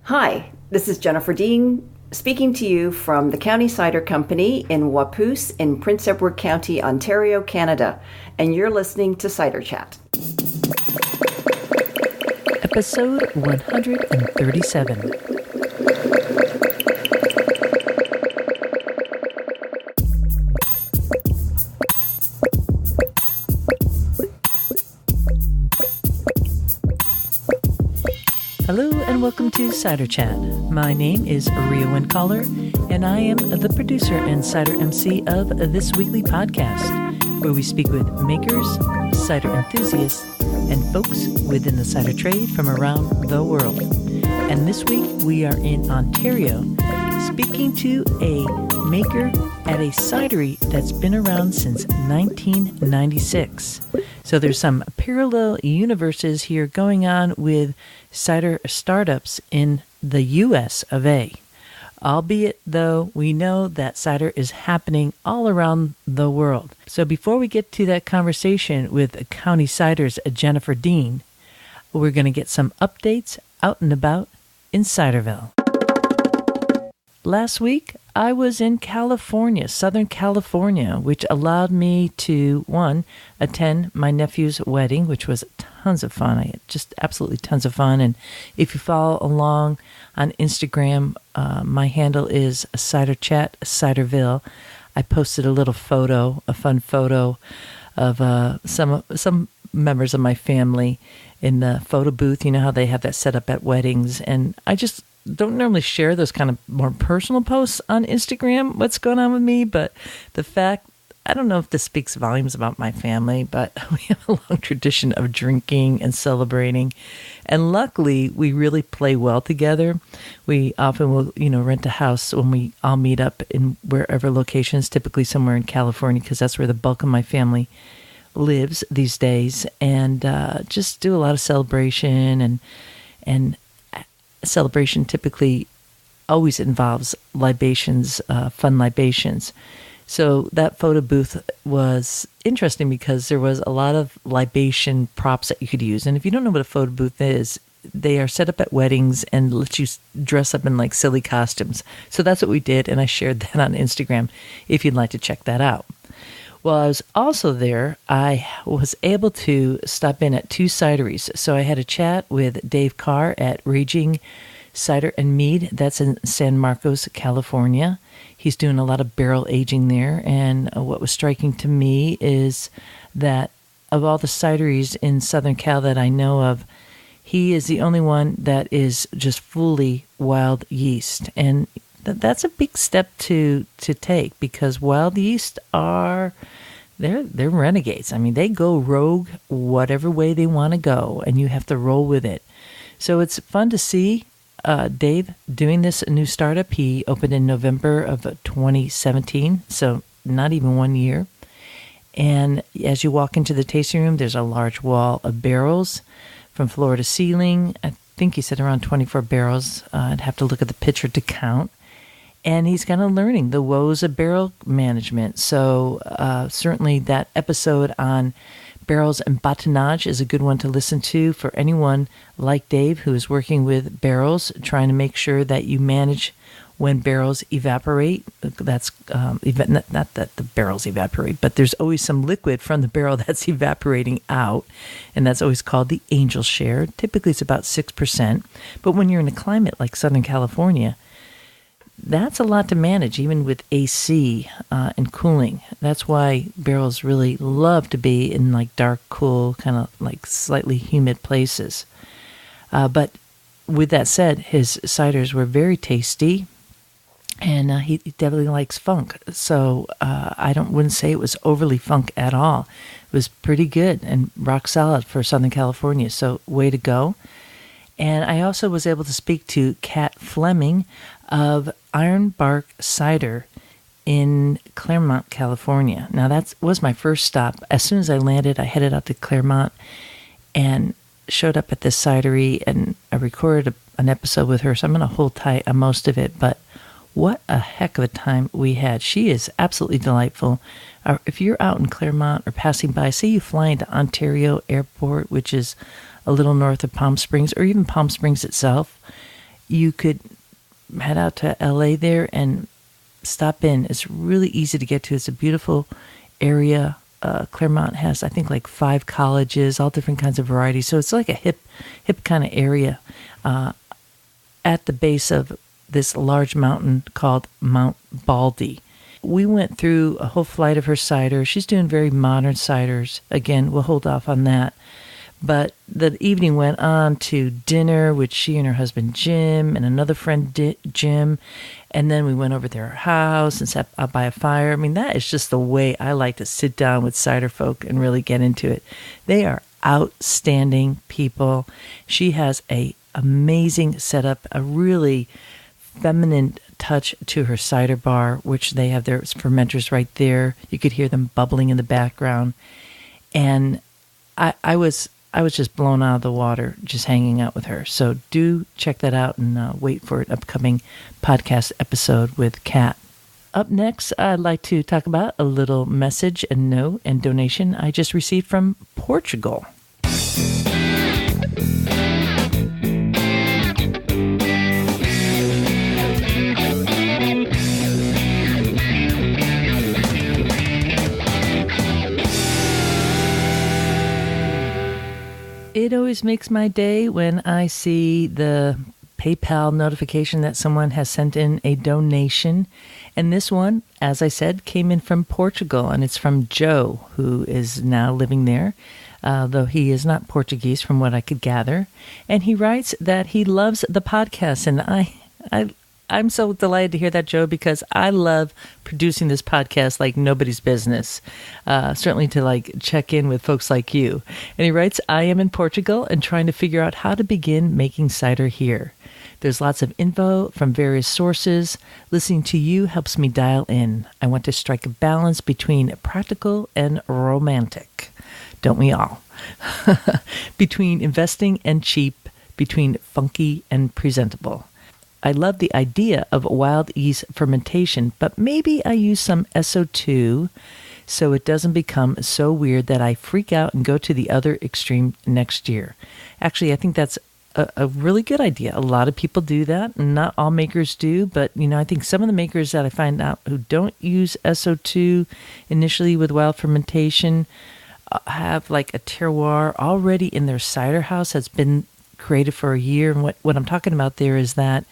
Hi, this is Jenifer Dean speaking to you from the County Cider Company in Wapoose in Prince Edward County, Ontario, Canada, and you're listening to Cider Chat. Episode 137. Hello and welcome to Cider Chat. My name is Rhea Windcaller, and I am the producer and cider MC of this weekly podcast, where we speak with makers, cider enthusiasts, and folks within the cider trade from around the world. And this week we are in Ontario, speaking to a maker at a cidery that's been around since 1996. So there's some parallel universes here going on with cider startups in the US of A. Albeit, though, we know that cider is happening all around the world. So before we get to that conversation with County Cider's Jenifer Dean, we're going to get some updates out and about in Ciderville. Last week, I was in California, Southern California, which allowed me to, one, attend my nephew's wedding, which was tons of fun. I had just absolutely tons of fun. And if you follow along on Instagram, my handle is Cider Chat Ciderville. I posted a little photo, a fun photo of some members of my family in the photo booth. You know how they have that set up at weddings. And I just don't normally share those kind of more personal posts on Instagram, what's going on with me, but the fact, I don't know if this speaks volumes about my family, but we have a long tradition of drinking and celebrating, and luckily we really play well together. We often will, rent a house when we all meet up in wherever locations, typically somewhere in California, because that's where the bulk of my family lives these days, and just do a lot of celebration and celebration typically always involves libations, fun libations. So that photo booth was interesting because there was a lot of libation props that you could use. And if you don't know what a photo booth is, they are set up at weddings and let you dress up in like silly costumes. So that's what we did, and I shared that on Instagram if you'd like to check that out. While I was also there, I was able to stop in at two cideries. So I had a chat with Dave Carr at Raging Cider and Mead. That's in San Marcos, California. He's doing a lot of barrel aging there. And what was striking to me is that of all the cideries in Southern Cal that I know of, he is the only one that is just fully wild yeast. And that's a big step to take, because wild yeast are they're renegades. I mean, they go rogue whatever way they want to go, and you have to roll with it. So it's fun to see Dave doing this new startup. He opened in November of 2017, so not even 1 year. And as you walk into the tasting room, there's a large wall of barrels from floor to ceiling. I think he said around 24 barrels. I'd have to look at the picture to count. And he's kind of learning the woes of barrel management. So certainly that episode on barrels and batonnage is a good one to listen to for anyone like Dave who is working with barrels, trying to make sure that you manage when barrels evaporate. That's not that the barrels evaporate, but there's always some liquid from the barrel that's evaporating out, and that's always called the angel share. Typically it's about 6%, but when you're in a climate like Southern California, that's a lot to manage, even with AC and cooling. That's why barrels really love to be in like dark, cool, kind of like slightly humid places. But with that said, his ciders were very tasty, and he definitely likes funk. So I wouldn't say it was overly funk at all. It was pretty good and rock solid for Southern California. So way to go. And I also was able to speak to Kat Fleming of Ironbark Cider in Claremont, California. Now, that was my first stop. As soon as I landed, I headed out to Claremont and showed up at this cidery, and I recorded an episode with her, so I'm going to hold tight on most of it. But what a heck of a time we had. She is absolutely delightful. If you're out in Claremont or passing by, say you fly into Ontario Airport, which is a little north of Palm Springs, or even Palm Springs itself, you could head out to LA there and stop in. It's really easy to get to. It's a beautiful area. Claremont has, I think, like 5 colleges, all different kinds of varieties. So it's like a hip kind of area at the base of this large mountain called Mount Baldy. We went through a whole flight of her cider. She's doing very modern ciders. Again, we'll hold off on that. But the evening went on to dinner with she and her husband Jim and another friend Jim. And then we went over to her house and sat out by a fire. I mean, that is just the way I like to sit down with cider folk and really get into it. They are outstanding people. She has a amazing setup, a really feminine touch to her cider bar, which they have their fermenters right there. You could hear them bubbling in the background. And I was just blown out of the water just hanging out with her. So do check that out and wait for an upcoming podcast episode with Kat. Up next, I'd like to talk about a little message and note and donation I just received from Portugal. It always makes my day when I see the PayPal notification that someone has sent in a donation. And this one, as I said, came in from Portugal, and it's from Joe, who is now living there, though he is not Portuguese from what I could gather. And he writes that he loves the podcast, and I'm so delighted to hear that, Joe, because I love producing this podcast like nobody's business. Certainly to like check in with folks like you. And he writes, I am in Portugal and trying to figure out how to begin making cider here. There's lots of info from various sources. Listening to you helps me dial in. I want to strike a balance between practical and romantic. Don't we all? Between investing and cheap, between funky and presentable. I love the idea of wild yeast fermentation, but maybe I use some SO2 so it doesn't become so weird that I freak out and go to the other extreme next year. Actually, I think that's a really good idea. A lot of people do that, and not all makers do, but I think some of the makers that I find out who don't use SO2 initially with wild fermentation have like a terroir already in their cider house that's been created for a year. And what I'm talking about there is that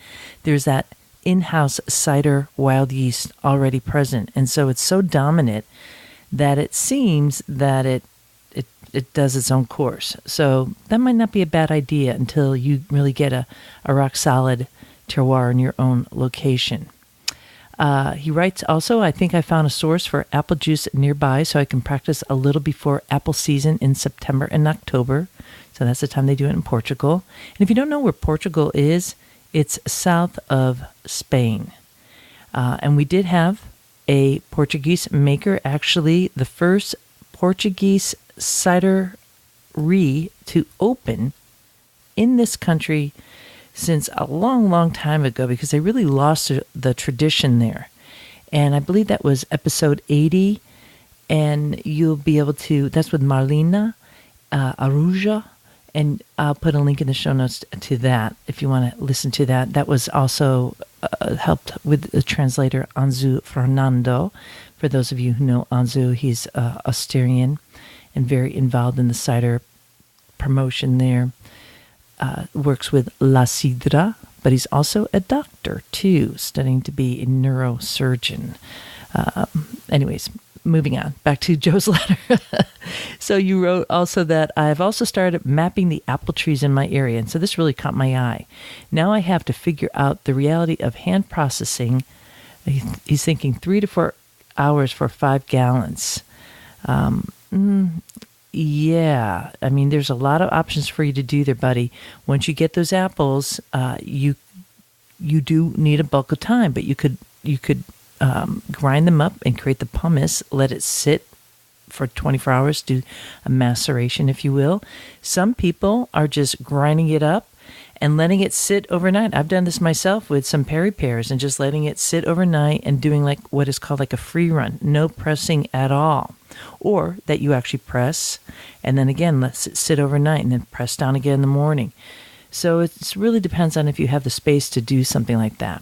there's that in-house cider wild yeast already present. And so it's so dominant that it seems that it does its own course. So that might not be a bad idea until you really get a rock solid terroir in your own location. He writes also, I think I found a source for apple juice nearby so I can practice a little before apple season in September and October. So that's the time they do it in Portugal. And if you don't know where Portugal is, it's south of Spain. And we did have a Portuguese maker, actually the first Portuguese cidery to open in this country since a long, long time ago, because they really lost the tradition there. And I believe that was episode 80. And you'll be able to, that's with Marlena Aruja. And I'll put a link in the show notes to that if you want to listen to that. That was also helped with the translator Anzu Fernando. For those of you who know Anzu, he's Asturian and very involved in the cider promotion there. Works with La Sidra, but he's also a doctor too, studying to be a neurosurgeon. Anyways, moving on, back to Joe's letter. So you wrote also that I've also started mapping the apple trees in my area, and so this really caught my eye. Now I have to figure out the reality of hand processing. He's thinking 3 to 4 hours for 5 gallons. Yeah, I mean, there's a lot of options for you to do there, buddy. Once you get those apples, you do need a bulk of time, but you could grind them up and create the pumice, let it sit for 24 hours, do a maceration, if you will. Some people are just grinding it up and letting it sit overnight. I've done this myself with some peri pears and just letting it sit overnight and doing like what is called like a free run, no pressing at all. Or that you actually press and then again let it sit overnight and then press down again in the morning. So it really depends on if you have the space to do something like that.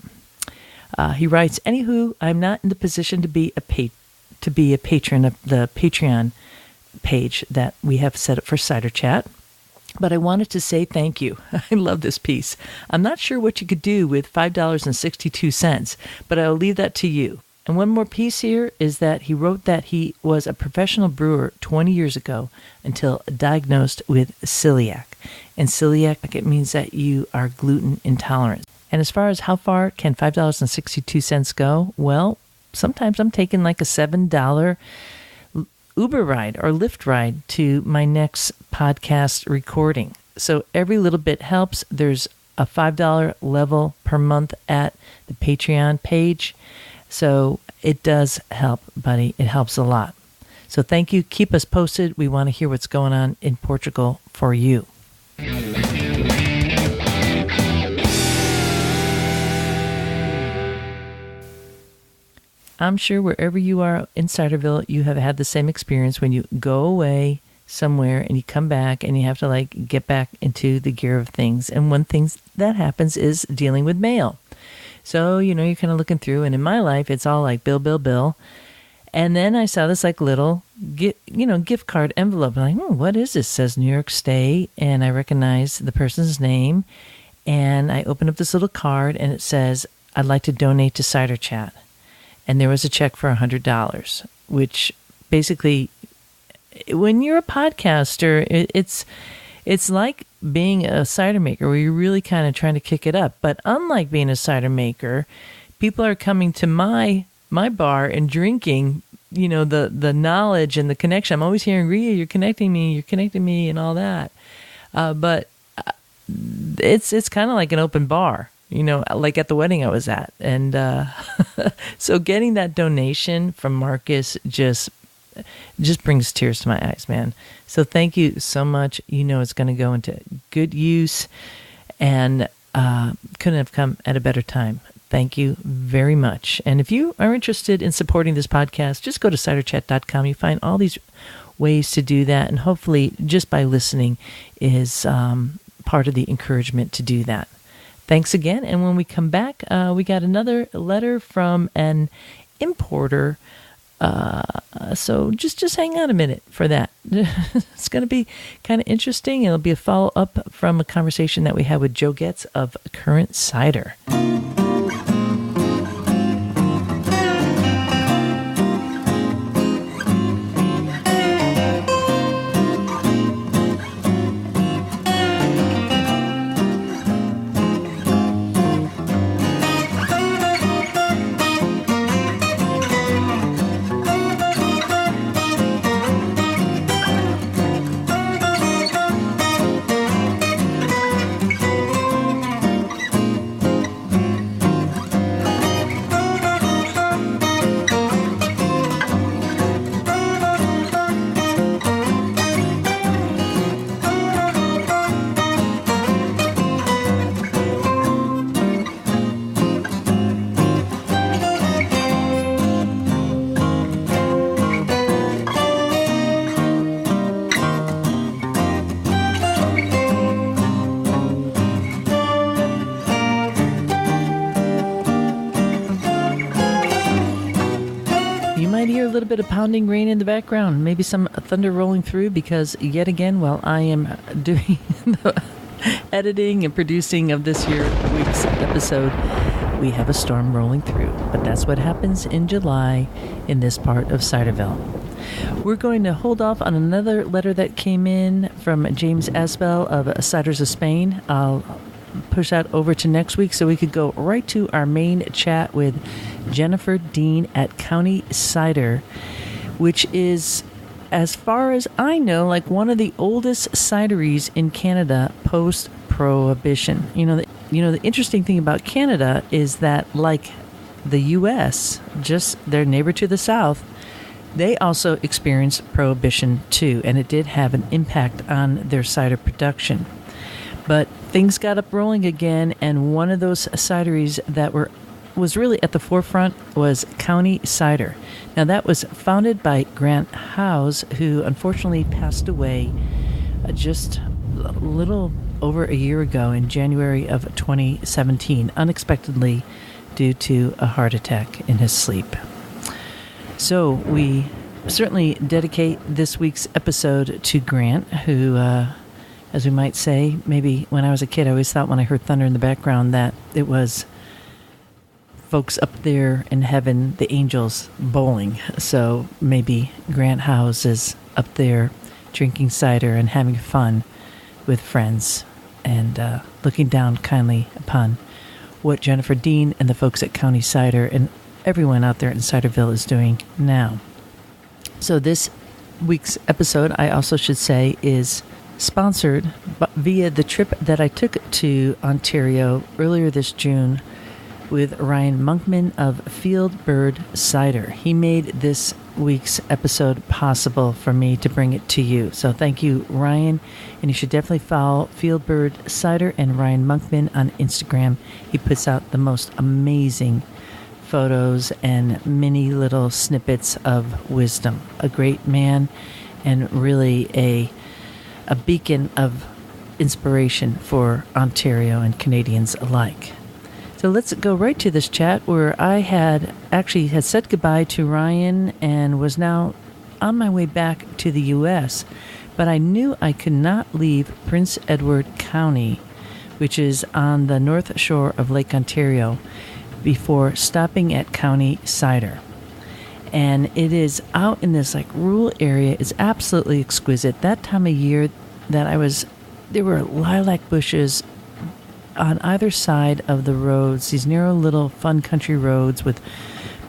He writes, anywho, I'm not in the position to be a patron of the Patreon page that we have set up for Cider Chat, but I wanted to say thank you. I love this piece. I'm not sure what you could do with $5.62, but I'll leave that to you. And one more piece here is that he wrote that he was a professional brewer 20 years ago until diagnosed with celiac. And celiac, it means that you are gluten intolerant. And as far as how far can $5.62 go, well, sometimes I'm taking like a $7 Uber ride or Lyft ride to my next podcast recording. So every little bit helps. There's a $5 level per month at the Patreon page. So it does help, buddy. It helps a lot. So thank you. Keep us posted. We want to hear what's going on in Portugal for you. I'm sure wherever you are in Ciderville, you have had the same experience when you go away somewhere and you come back and you have to like get back into the gear of things. And one thing that happens is dealing with mail. So, you're kind of looking through, and in my life, it's all like bill. And then I saw this like little, gift card envelope. I'm like, what is this? It says New York State, and I recognize the person's name. And I open up this little card, and it says, I'd like to donate to Cider Chat. And there was a check for $100, which basically, when you're a podcaster, it's like being a cider maker where you're really kind of trying to kick it up. But unlike being a cider maker, people are coming to my bar and drinking, the knowledge and the connection. I'm always hearing, Rhea, you're connecting me and all that. But it's kind of like an open bar, like at the wedding I was at. And so getting that donation from Marcus just brings tears to my eyes, man. So thank you so much. It's going to go into good use, and couldn't have come at a better time. Thank you very much. And if you are interested in supporting this podcast, just go to ciderchat.com. You find all these ways to do that, and hopefully just by listening is part of the encouragement to do that. Thanks again. And when we come back, we got another letter from an importer. So just hang on a minute for that. It's going to be kind of interesting. It'll be a follow-up from a conversation that we had with Joe Getz of Current Cider. Little bit of pounding rain in the background, maybe some thunder rolling through, because yet again, while I am doing the editing and producing of this week's episode, we have a storm rolling through. But that's what happens in July in this part of Ciderville. We're going to hold off on another letter that came in from James Asbel of Ciders of Spain. I'll push that over to next week so we could go right to our main chat with Jenifer Dean at County Cider, which is, as far as I know, like one of the oldest cideries in Canada post-prohibition. The interesting thing about Canada is that, like the U.S., just their neighbor to the south, they also experienced prohibition too, and it did have an impact on their cider production. But things got up rolling again, and one of those cideries that was really at the forefront was County Cider. Now, that was founded by Grant Howes, who unfortunately passed away just a little over a year ago in January of 2017, unexpectedly due to a heart attack in his sleep. So we certainly dedicate this week's episode to Grant, who, as we might say, maybe when I was a kid, I always thought when I heard thunder in the background that it was folks up there in heaven, the angels bowling. So maybe Grant House is up there drinking cider and having fun with friends and looking down kindly upon what Jenifer Dean and the folks at County Cider and everyone out there in Ciderville is doing now. So this week's episode, I also should say, is sponsored via the trip that I took to Ontario earlier this June with Ryan Monkman of Fieldbird Cider. He made this week's episode possible for me to bring it to you. So thank you, Ryan. And you should definitely follow Fieldbird Cider and Ryan Monkman on Instagram. He puts out the most amazing photos and mini little snippets of wisdom. A great man and really a beacon of inspiration for Ontario and Canadians alike. So let's go right to this chat where I had said goodbye to Ryan and was now on my way back to the U.S., but I knew I could not leave Prince Edward County, which is on the north shore of Lake Ontario, before stopping at County Cider. And it is out in this rural area. It's absolutely exquisite. That time of year that there were lilac bushes on either side of the roads, these narrow little fun country roads with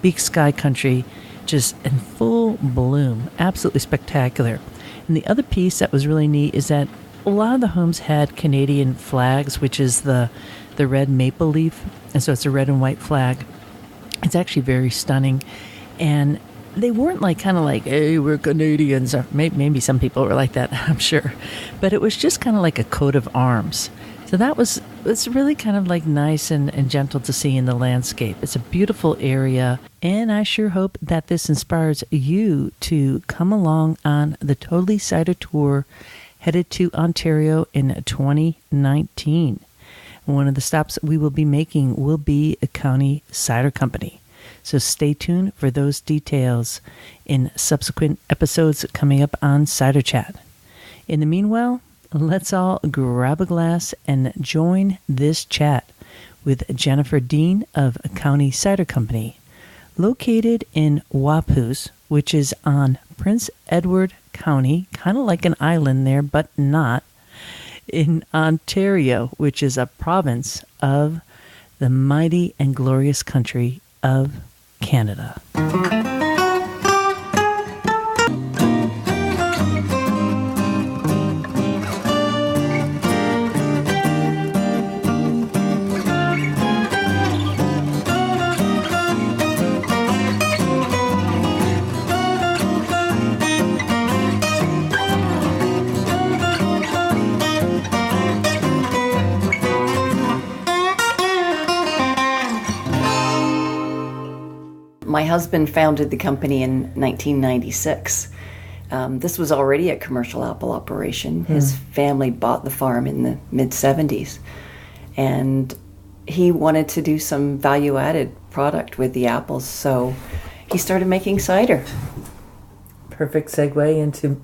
big sky country just in full bloom. Absolutely spectacular. And the other piece that was really neat is that a lot of the homes had Canadian flags, which is the red maple leaf. And so it's a red and white flag. It's actually very stunning. And they weren't hey, we're Canadians. Or maybe some people were like that, I'm sure. But it was just kind of like a coat of arms. So it's really kind of nice and gentle to see in the landscape. It's a beautiful area, and I sure hope that this inspires you to come along on the Totally Cider Tour headed to Ontario in 2019. One of the stops we will be making will be a County Cider Company. So stay tuned for those details in subsequent episodes coming up on Cider Chat. In the meanwhile, let's all grab a glass and join this chat with Jenifer Dean of County Cider Company, located in Wapoos, which is on Prince Edward County, kind of like an island there, but not, in Ontario, which is a province of the mighty and glorious country of Canada. My husband founded the company in 1996. This was already a commercial apple operation. His family bought the farm in the mid-'70s. And he wanted to do some value-added product with the apples, so he started making cider. Perfect segue into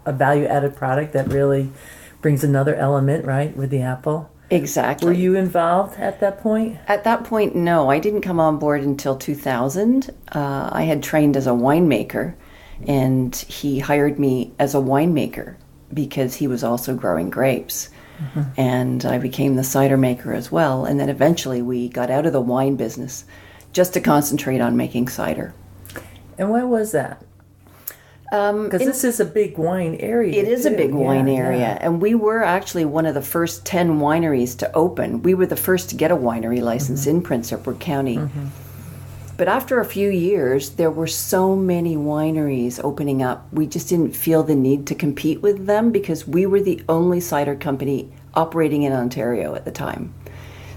a value-added product that really brings another element, right, with the apple. Exactly. Were you involved at that point? At that point, no. I didn't come on board until 2000. I had trained as a winemaker, and he hired me as a winemaker because he was also growing grapes. Mm-hmm. And I became the cider maker as well. And then eventually we got out of the wine business just to concentrate on making cider. And why was that? Because this is a big wine area. It is a big wine area. And we were actually one of the first 10 wineries to open. We were the first to get a winery license in Prince Edward County. Mm-hmm. But after a few years, there were so many wineries opening up. We just didn't feel the need to compete with them because we were the only cider company operating in Ontario at the time.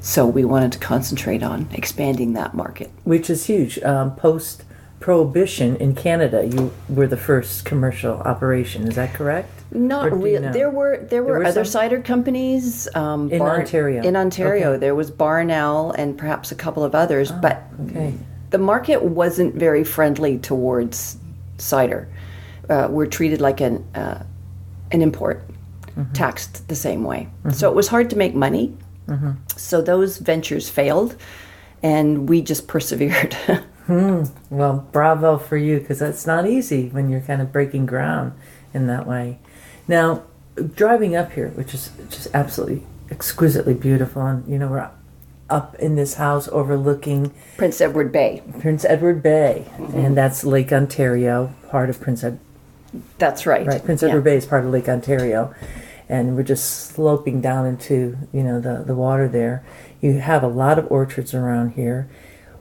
So we wanted to concentrate on expanding that market. Which is huge. Post-Prohibition in Canada, you were the first commercial operation. Is that correct? Not really. There were other cider companies in Ontario. In Ontario, okay. There was Barnell and perhaps a couple of others, but the market wasn't very friendly towards cider. We're treated like an import, taxed the same way. So it was hard to make money. So those ventures failed, and we just persevered. Well, bravo for you, because that's not easy when you're kind of breaking ground in that way. Now, driving up here, which is just absolutely exquisitely beautiful, and we're up in this house overlooking Prince Edward Bay. And that's Lake Ontario, part of Prince Edward. That's right. Right, Prince Edward Bay is part of Lake Ontario, and we're just sloping down into the water there. You have a lot of orchards around here.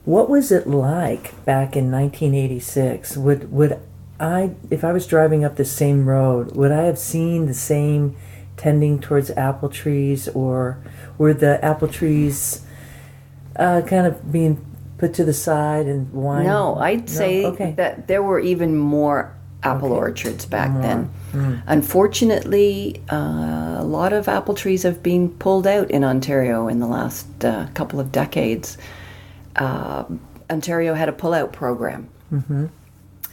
What was it like back in 1986? Would I, if I was driving up the same road, would I have seen the same tending towards apple trees, or were the apple trees kind of being put to the side and wine? No, I'd say that there were even more apple orchards back then. Unfortunately, a lot of apple trees have been pulled out in Ontario in the last couple of decades. Ontario had a pull-out program.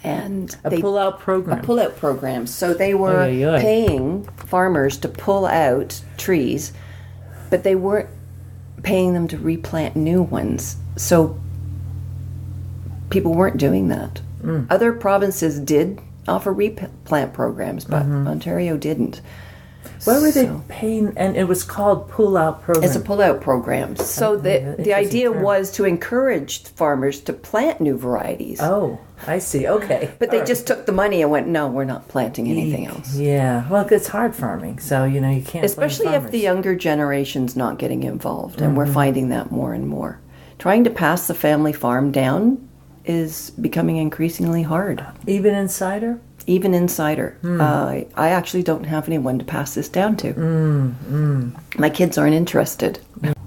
And a pull-out program. So they were paying farmers to pull out trees, but they weren't paying them to replant new ones. So people weren't doing that. Other provinces did offer replant programs, but Ontario didn't. Why were they paying? And it was called pull-out program. It's a pull-out program. So the idea was to encourage farmers to plant new varieties. Oh, I see. Okay. But they just took the money and went, no, we're not planting anything else. Yeah. Well, it's hard farming, so you can't. Especially if the younger generation's not getting involved, and we're finding that more and more. Trying to pass the family farm down is becoming increasingly hard. Even in cider? Even in cider. I actually don't have anyone to pass this down to. My kids aren't interested.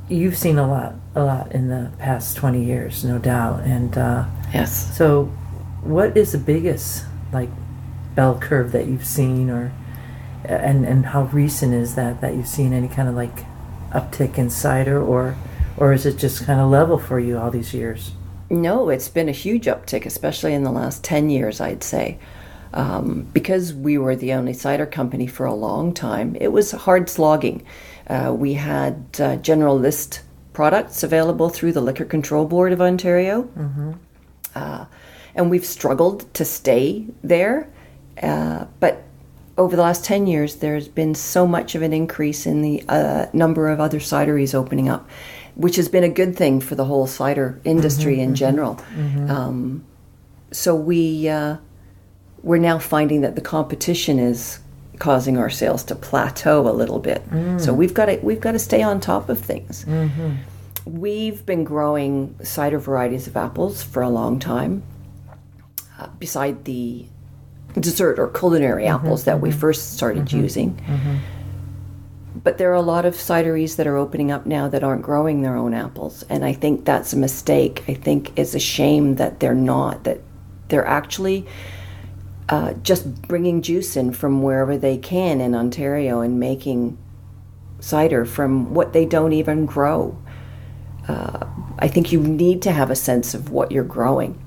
You've seen a lot in the past 20 years, no doubt. And yes. So what is the biggest bell curve that you've seen, and how recent is that you've seen any kind of uptick in cider, or is it just kind of level for you all these years? No, it's been a huge uptick, especially in the last 10 years, I'd say. Because we were the only cider company for a long time, it was hard slogging. We had general list products available through the Liquor Control Board of Ontario. And we've struggled to stay there. But over the last 10 years, there's been so much of an increase in the number of other cideries opening up, which has been a good thing for the whole cider industry in general. So we're now finding that the competition is causing our sales to plateau a little bit. So we've got to stay on top of things. We've been growing cider varieties of apples for a long time, beside the dessert or culinary apples that we first started using. But there are a lot of cideries that are opening up now that aren't growing their own apples, and I think that's a mistake. I think it's a shame that they're not, that they're actually just bringing juice in from wherever they can in Ontario and making cider from what they don't even grow. I think you need to have a sense of what you're growing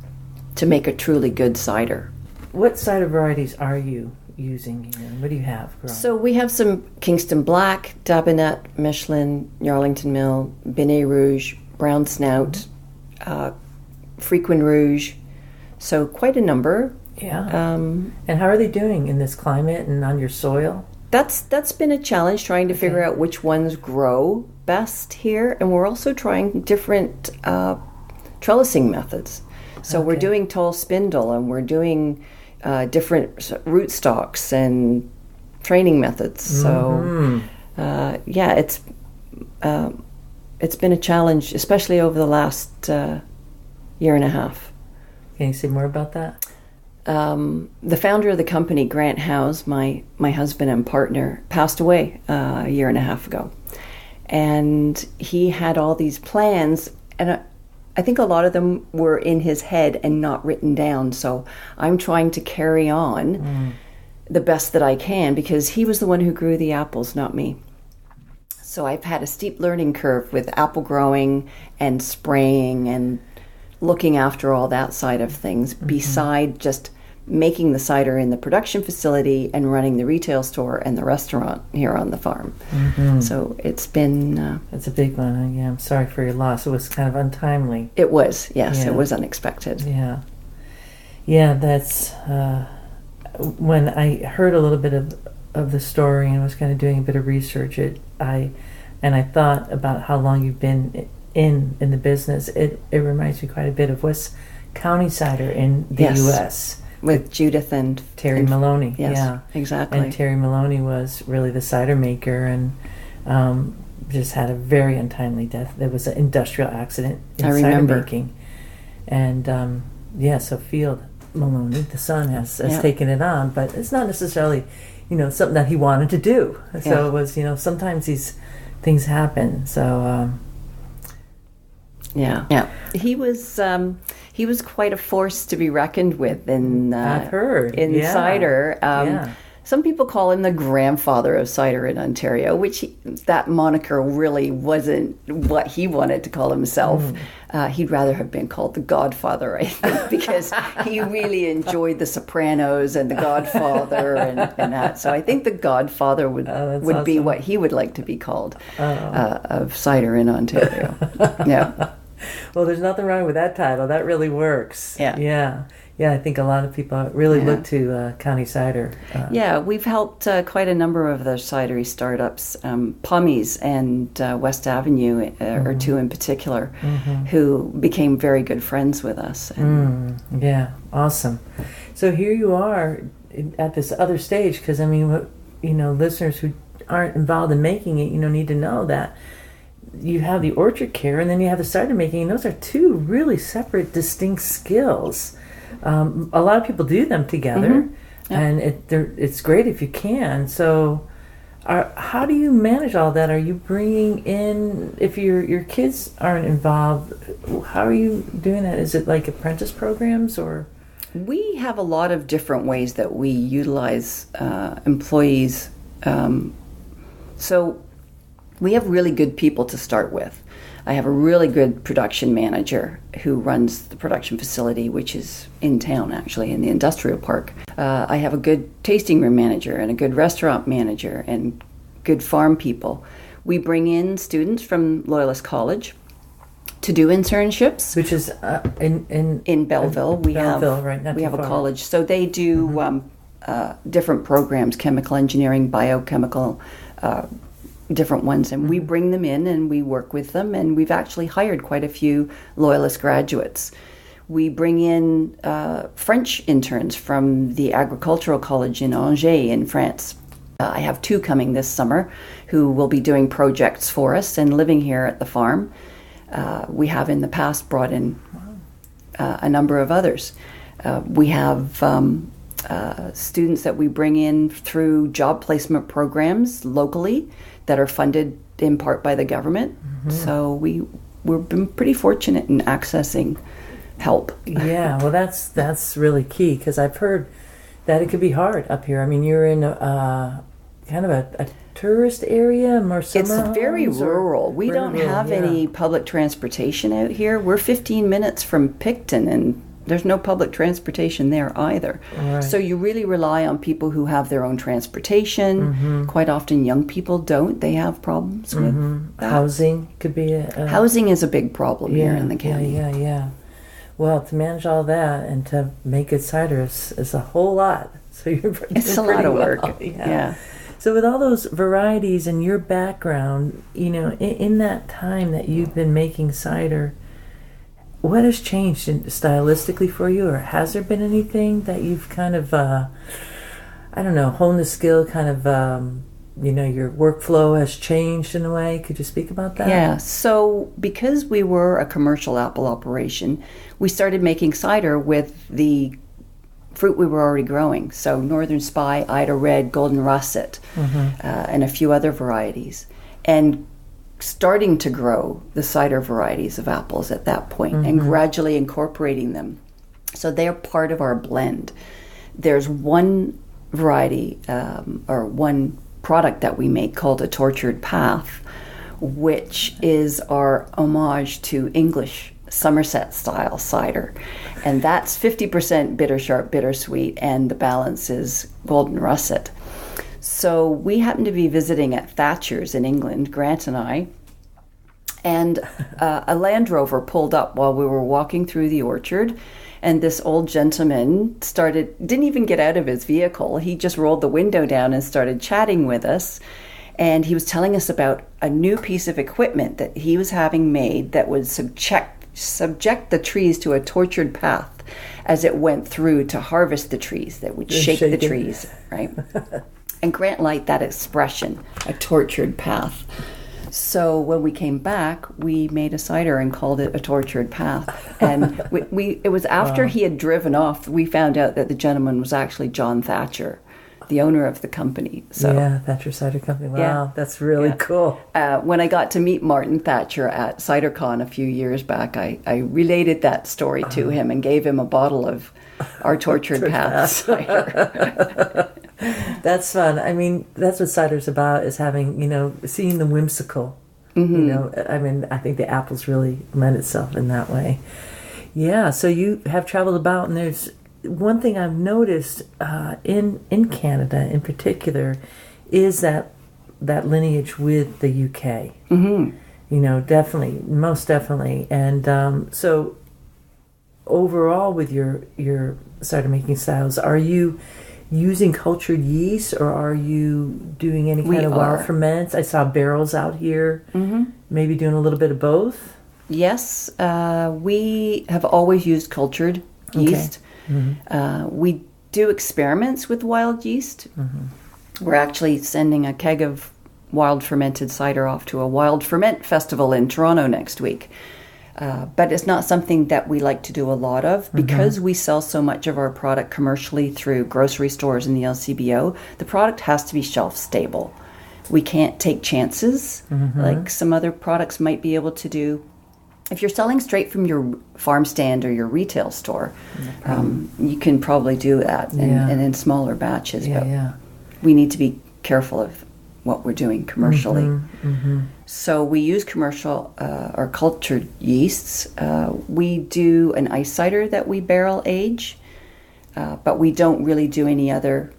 to make a truly good cider. What cider varieties are you using here? What do you have growing? So we have some Kingston Black, Dabinet, Michelin, Yarlington Mill, Binet Rouge, Brown Snout, Frequin Rouge. So quite a number. Yeah. And how are they doing in this climate and on your soil? That's been a challenge, trying to figure out which ones grow best here. And we're also trying different trellising methods. So we're doing tall spindle, and we're doing different rootstocks and training methods. So it's been a challenge, especially over the last year and a half. Can you say more about that? The founder of the company, Grant Howes, my husband and partner, passed away a year and a half ago. And he had all these plans, and I think a lot of them were in his head and not written down. So I'm trying to carry on the best that I can, because he was the one who grew the apples, not me. So I've had a steep learning curve with apple growing and spraying and looking after all that side of things, beside just making the cider in the production facility and running the retail store and the restaurant here on the farm. So it's been... It's a big one. Yeah, I'm sorry for your loss. It was kind of untimely. It was, yes. It was unexpected. Yeah. Yeah, that's... when I heard a little bit of the story and was kind of doing a bit of research, I thought about how long you've been in the business. It reminds me quite a bit of West County Cider in the U.S. With Judith and Terry Maloney. Yes, yeah, exactly. And Terry Maloney was really the cider maker, and just had a very untimely death. There was an industrial accident in cider making. And so Field Maloney, the son, has taken it on, but it's not necessarily, something that he wanted to do. So it was, sometimes these things happen. So he was quite a force to be reckoned with in I've heard in cider. Some people call him the grandfather of cider in Ontario, which that moniker really wasn't what he wanted to call himself. He'd rather have been called the Godfather, I think, because he really enjoyed the Sopranos and the Godfather and that. So I think the Godfather would awesome. Be what he would like to be called of cider in Ontario. Yeah. Well, there's nothing wrong with that title. That really works. Yeah, I think a lot of people really look to County Cider. We've helped quite a number of the cidery startups, Pommies and West Avenue are two in particular, who became very good friends with us. Yeah, awesome. So here you are at this other stage, because listeners who aren't involved in making it, need to know that you have the orchard care and then you have the cider making, and those are two really separate, distinct skills. A lot of people do them together, and it's great if you can. So how do you manage all that? Are you bringing in, if your kids aren't involved, how are you doing that? Is it like apprentice programs, or? We have a lot of different ways that we utilize employees. So we have really good people to start with. I have a really good production manager who runs the production facility, which is in town, actually, in the industrial park. I have a good tasting room manager and a good restaurant manager and good farm people. We bring in students from Loyalist College to do internships, which is in Belleville. We have a college, so they do different programs: chemical engineering, biochemical. Different ones, and we bring them in and we work with them, and we've actually hired quite a few Loyalist graduates. We bring in French interns from the Agricultural College in Angers in France. I have two coming this summer who will be doing projects for us and living here at the farm. We have in the past brought in a number of others. We have students that we bring in through job placement programs locally that are funded in part by the government. So we've been pretty fortunate in accessing help. Yeah, well, that's really key, because I've heard that it could be hard up here. I mean, you're in kind of a tourist area, more summer. It's very rural. We don't have any public transportation out here. We're 15 minutes from Picton, and there's no public transportation there either. Right. So you really rely on people who have their own transportation. Quite often young people don't. They have problems with that. Housing could be Housing is a big problem here in the county. Yeah. Well, to manage all that and to make good cider is a whole lot. So it's a lot of work. Yeah. So with all those varieties and your background, in that time that you've been making cider, what has changed stylistically for you, or has there been anything that you've kind of, honed the skill, kind of, your workflow has changed in a way? Could you speak about that? Yeah, so because we were a commercial apple operation, we started making cider with the fruit we were already growing. So Northern Spy, Ida Red, Golden Russet, and a few other varieties. And starting to grow the cider varieties of apples at that point and gradually incorporating them. So they're part of our blend. There's one variety or one product that we make called a Tortured Path, which is our homage to English Somerset style cider. And that's 50% bitter sharp, bittersweet, and the balance is golden russet. So we happened to be visiting at Thatcher's in England, Grant and I, and a Land Rover pulled up while we were walking through the orchard, and this old gentleman didn't even get out of his vehicle. He just rolled the window down and started chatting with us. And he was telling us about a new piece of equipment that he was having made that would subject the trees to a tortured path as it went through to harvest the trees, that would shake the trees, right? And Grant liked that expression, a tortured path. So when we came back, we made a cider and called it a Tortured Path. And it was after he had driven off, we found out that the gentleman was actually John Thatcher, the owner of the company. So, yeah, Thatcher Cider Company. Wow, yeah, that's really cool. When I got to meet Martin Thatcher at CiderCon a few years back, I related that story to him and gave him a bottle of our Tortured Path cider. That's fun. I mean, that's what cider's about, is having, seeing the whimsical. Mm-hmm. I think the apples really lend itself in that way. Yeah, so you have traveled about, and there's one thing I've noticed in Canada in particular is that lineage with the UK. Mm-hmm. Definitely, most definitely. And so overall with your cider making styles, are you using cultured yeast, or are you doing any kind of wild ferments? I saw barrels out here. Mm-hmm. Maybe doing a little bit of both? Yes, we have always used cultured yeast. Mm-hmm. We do experiments with wild yeast. Mm-hmm. We're actually sending a keg of wild fermented cider off to a wild ferment festival in Toronto next week. But it's not something that we like to do a lot of because we sell so much of our product commercially through grocery stores and the LCBO. The product has to be shelf stable. We can't take chances like some other products might be able to do. If you're selling straight from your farm stand or your retail store, you can probably do that and in smaller batches. But we need to be careful of what we're doing commercially. So we use commercial or cultured yeasts. We do an ice cider that we barrel age, but we don't really do any other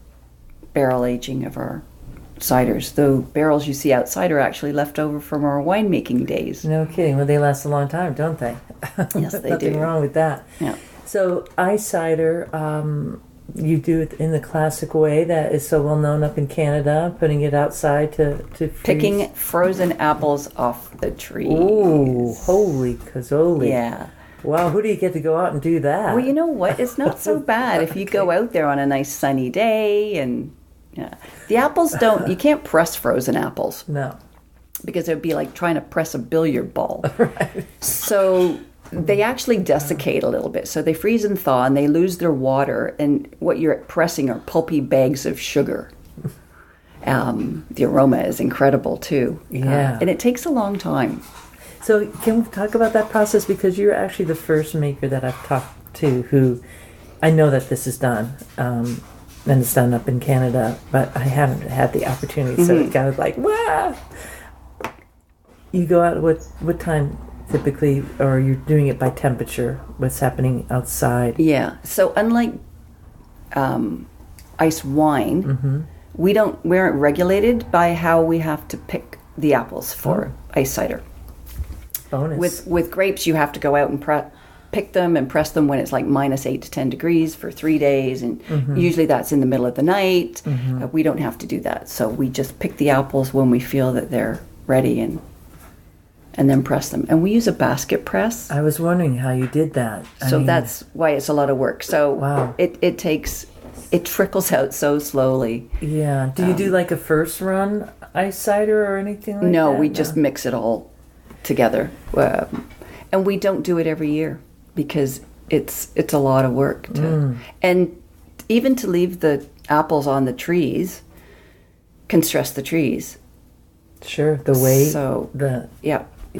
barrel aging of our ciders. The barrels you see outside are actually left over from our winemaking days. No kidding. Well, they last a long time, don't they? Yes, they do. Nothing wrong with that. Yeah. So ice cider, you do it in the classic way that is so well known up in Canada, putting it outside to freeze. Picking frozen apples off the trees. Ooh, holy cazoli. Yeah. Wow, who do you get to go out and do that? Well, you know what? It's not so bad if you go out there on a nice sunny day and the apples you can't press frozen apples. No. Because it would be like trying to press a billiard ball. Right. So they actually desiccate a little bit. So they freeze and thaw and they lose their water. And what you're pressing are pulpy bags of sugar. The aroma is incredible too. Yeah. And it takes a long time. So can we talk about that process? Because you're actually the first maker that I've talked to who, I know that this is done. And it's done up in Canada, but I haven't had the opportunity. So it's kind of like, wow. You go out what time typically, or you're doing it by temperature? What's happening outside? Yeah. So unlike ice wine, we aren't regulated by how we have to pick the apples for ice cider. Bonus. With grapes, you have to go out and pick them and press them when it's like minus 8 to 10 degrees for 3 days, and usually that's in the middle of the night. We don't have to do that, so we just pick the apples when we feel that they're ready and then press them. And we use a basket press. I was wondering how you did that. That's why it's a lot of work. So wow. It trickles out so slowly. Yeah. Do you do like a first run ice cider or anything like that? No, we just mix it all together. And we don't do it every year because it's a lot of work. And even to leave the apples on the trees can stress the trees. Sure, the weight. So,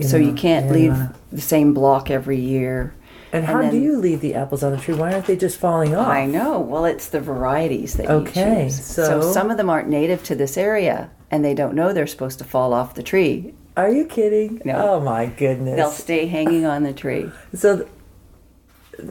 so you can't leave the same block every year. And how do you leave the apples on the tree? Why aren't they just falling off? I know. Well, it's the varieties that you choose. So some of them aren't native to this area, and they don't know they're supposed to fall off the tree. Are you kidding? No. Oh, my goodness. They'll stay hanging on the tree. So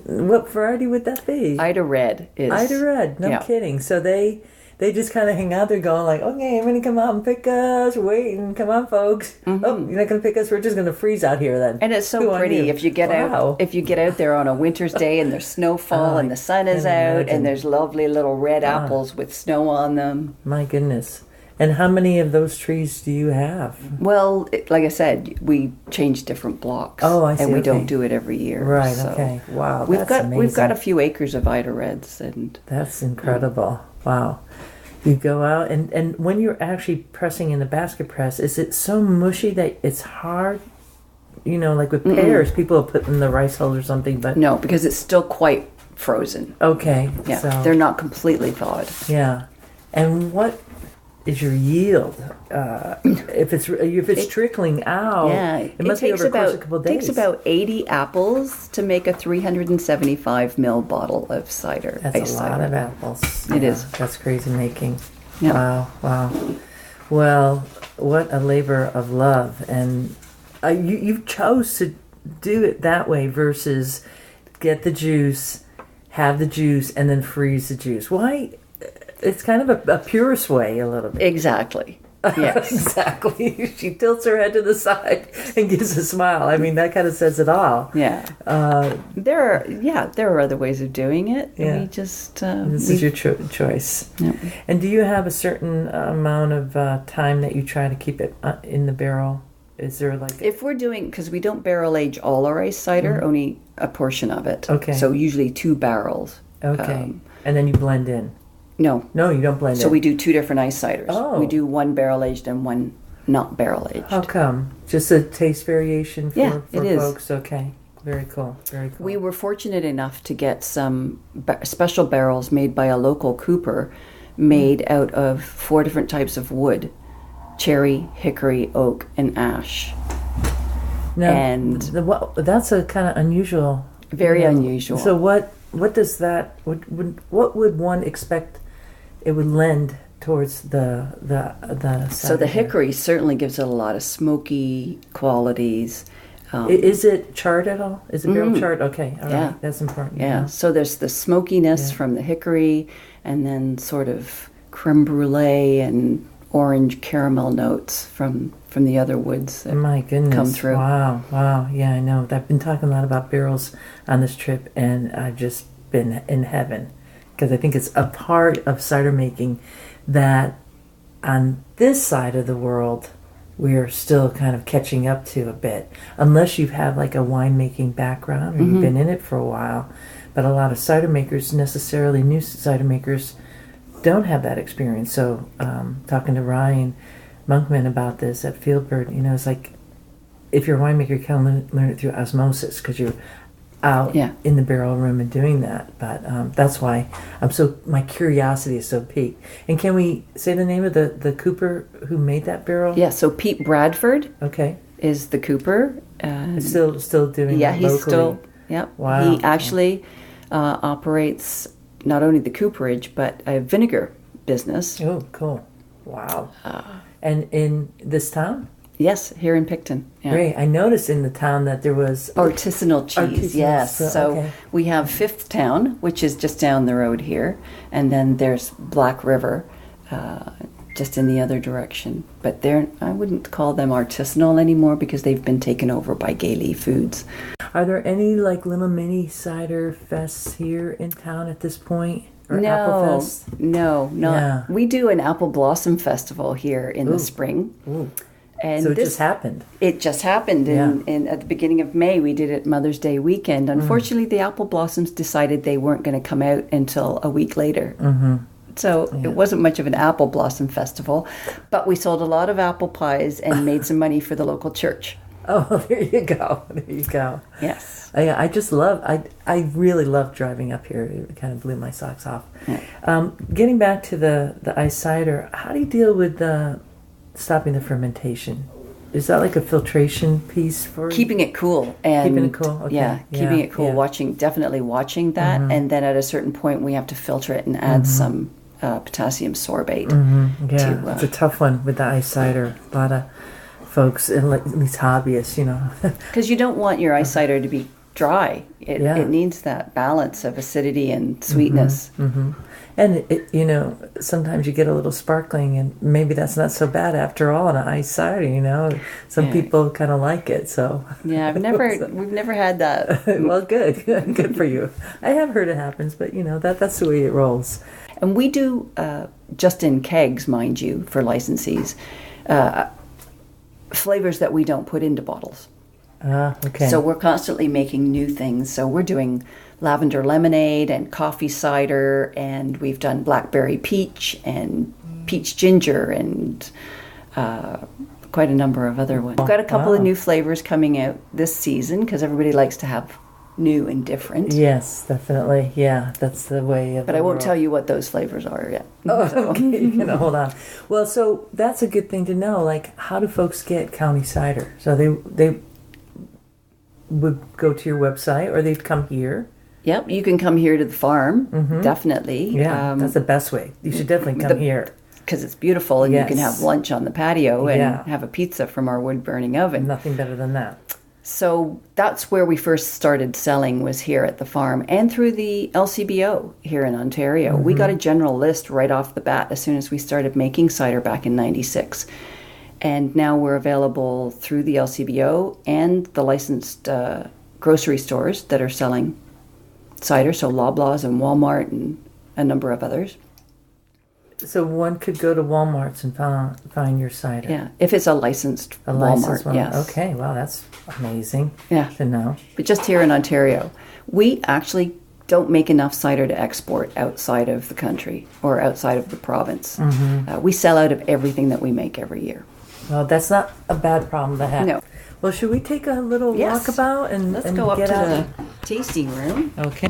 what variety would that be? Ida Red is. Ida Red, no kidding. So they just kind of hang out there going like, okay, I'm going to come out and pick us. Wait, and come on, folks. Mm-hmm. Oh, you're not going to pick us. We're just going to freeze out here then. And it's so pretty if you get out. If you get out there on a winter's day and there's snowfall and the sun is out and there's lovely little red apples with snow on them. My goodness. And how many of those trees do you have? Well, like I said, we change different blocks. Oh, I see. And we don't do it every year. Right. So okay. Wow. We've got a few acres of Ida Reds, and that's incredible. Wow. You go out and when you're actually pressing in the basket press, is it so mushy that it's hard? You know, like with pears, people put in the rice hull or something, but no, because it's still quite frozen. Okay. Yeah. So they're not completely thawed. Yeah. And what is your yield? If it's trickling out, it must be over a course of a couple of days. It takes about 80 apples to make a 375 ml bottle of cider. That's a lot of apples. It is. That's crazy making. Yeah. Wow. Well, what a labor of love. And you chose to do it that way versus get the juice, have the juice, and then freeze the juice. Why? It's kind of a purist way, a little bit. Exactly. Yes. Exactly. She tilts her head to the side and gives a smile. I mean, that kind of says it all. Yeah. There are other ways of doing it. Yeah. We just this is your choice. Yeah. And do you have a certain amount of time that you try to keep it in the barrel? Is there like if we're doing, because we don't barrel age all our ice cider, only a portion of it. Okay. So usually 2 barrels. Okay. And then you blend in. No, you don't blend it. So we do 2 different ice ciders. Oh. We do one barrel aged and one not barrel aged. How come? Just a taste variation for it is. folks? Okay. Very cool. Very cool. We were fortunate enough to get some special barrels made by a local cooper made out of 4 different types of wood: cherry, hickory, oak, and ash. Now, and that's a kind of unusual. Very unusual. So what does that? What would one expect? It would lend towards the So the hickory certainly gives it a lot of smoky qualities. Is it charred at all? Is the barrel charred? Okay, all right, that's important. Yeah. So there's the smokiness from the hickory, and then sort of creme brulee and orange caramel notes from the other woods that my goodness come through. Wow. Yeah, I know. I've been talking a lot about barrels on this trip, and I've just been in heaven. Because I think it's a part of cider making that on this side of the world we're still kind of catching up to a bit. Unless you've had like a winemaking background or you've been in it for a while. But a lot of cider makers, necessarily new cider makers, don't have that experience. So talking to Ryan Monkman about this at Fieldbird, it's like if you're a winemaker, you kind of learn it through osmosis because you're out in the barrel room and doing that. But that's why my curiosity is so piqued. And can we say the name of the cooper who made that barrel? Yeah, so Pete Bradford is the cooper. Still doing it locally? He's still, Wow. He actually operates not only the cooperage, but a vinegar business. Oh, cool. Wow. And in this town? Yes, here in Picton. Yeah. Great. I noticed in the town that there was artisanal cheese. Yes. So we have Fifth Town, which is just down the road here, and then there's Black River, just in the other direction. But I wouldn't call them artisanal anymore because they've been taken over by Gailey Foods. Are there any like little mini cider fests here in town at this point? Or apple fest? No, not. Yeah. We do an apple blossom festival here in the spring. Ooh. And so it just happened. It just happened at the beginning of May. We did it Mother's Day weekend. Unfortunately, the apple blossoms decided they weren't going to come out until a week later. Mm-hmm. So it wasn't much of an apple blossom festival, but we sold a lot of apple pies and made some money for the local church. Oh, there you go. There you go. Yes. I just I really love driving up here. It kind of blew my socks off. Yeah. Getting back to the ice cider, how do you deal with stopping the fermentation? is that like a filtration piece for keeping it cool? And keeping it cool. Okay. Yeah, keeping it cool. Yeah. Definitely watching that, and then at a certain point we have to filter it and add some potassium sorbate. Yeah, it's a tough one with the ice cider. A lot of folks, and at least hobbyists, because you don't want your ice cider to be dry. It needs that balance of acidity and sweetness. And sometimes you get a little sparkling, and maybe that's not so bad after all in an ice cider. Some people kind of like it. So yeah, we've never had that. Well, good for you. I have heard it happens, but that's the way it rolls. And we do just in kegs, mind you, for licensees, flavors that we don't put into bottles. Okay. So we're constantly making new things. So we're doing lavender lemonade and coffee cider, and we've done blackberry peach and peach ginger and quite a number of other ones. We've got a couple of new flavors coming out this season because everybody likes to have new and different. Yes, definitely. Yeah, that's the way of. But I won't tell you what those flavors are yet. Oh, okay. Hold on. Well, so that's a good thing to know. Like, how do folks get County Cider? So they would go to your website, or they'd come here. Yep, you can come here to the farm, definitely. Yeah, that's the best way. You should definitely come here. Because it's beautiful, and you can have lunch on the patio and have a pizza from our wood-burning oven. Nothing better than that. So that's where we first started selling, was here at the farm and through the LCBO here in Ontario. We got a general list right off the bat as soon as we started making cider back in '96. And now we're available through the LCBO and the licensed grocery stores that are selling cider, so Loblaws and Walmart and a number of others. So one could go to Walmart's and find your cider. Yeah, if it's a licensed Walmart, yes. Okay, wow, that's amazing to know. But just here in Ontario. We actually don't make enough cider to export outside of the country or outside of the province. We sell out of everything that we make every year. Well, that's not a bad problem to have. No. Well, should we take a little walkabout and let's go up to the tasting room? Okay.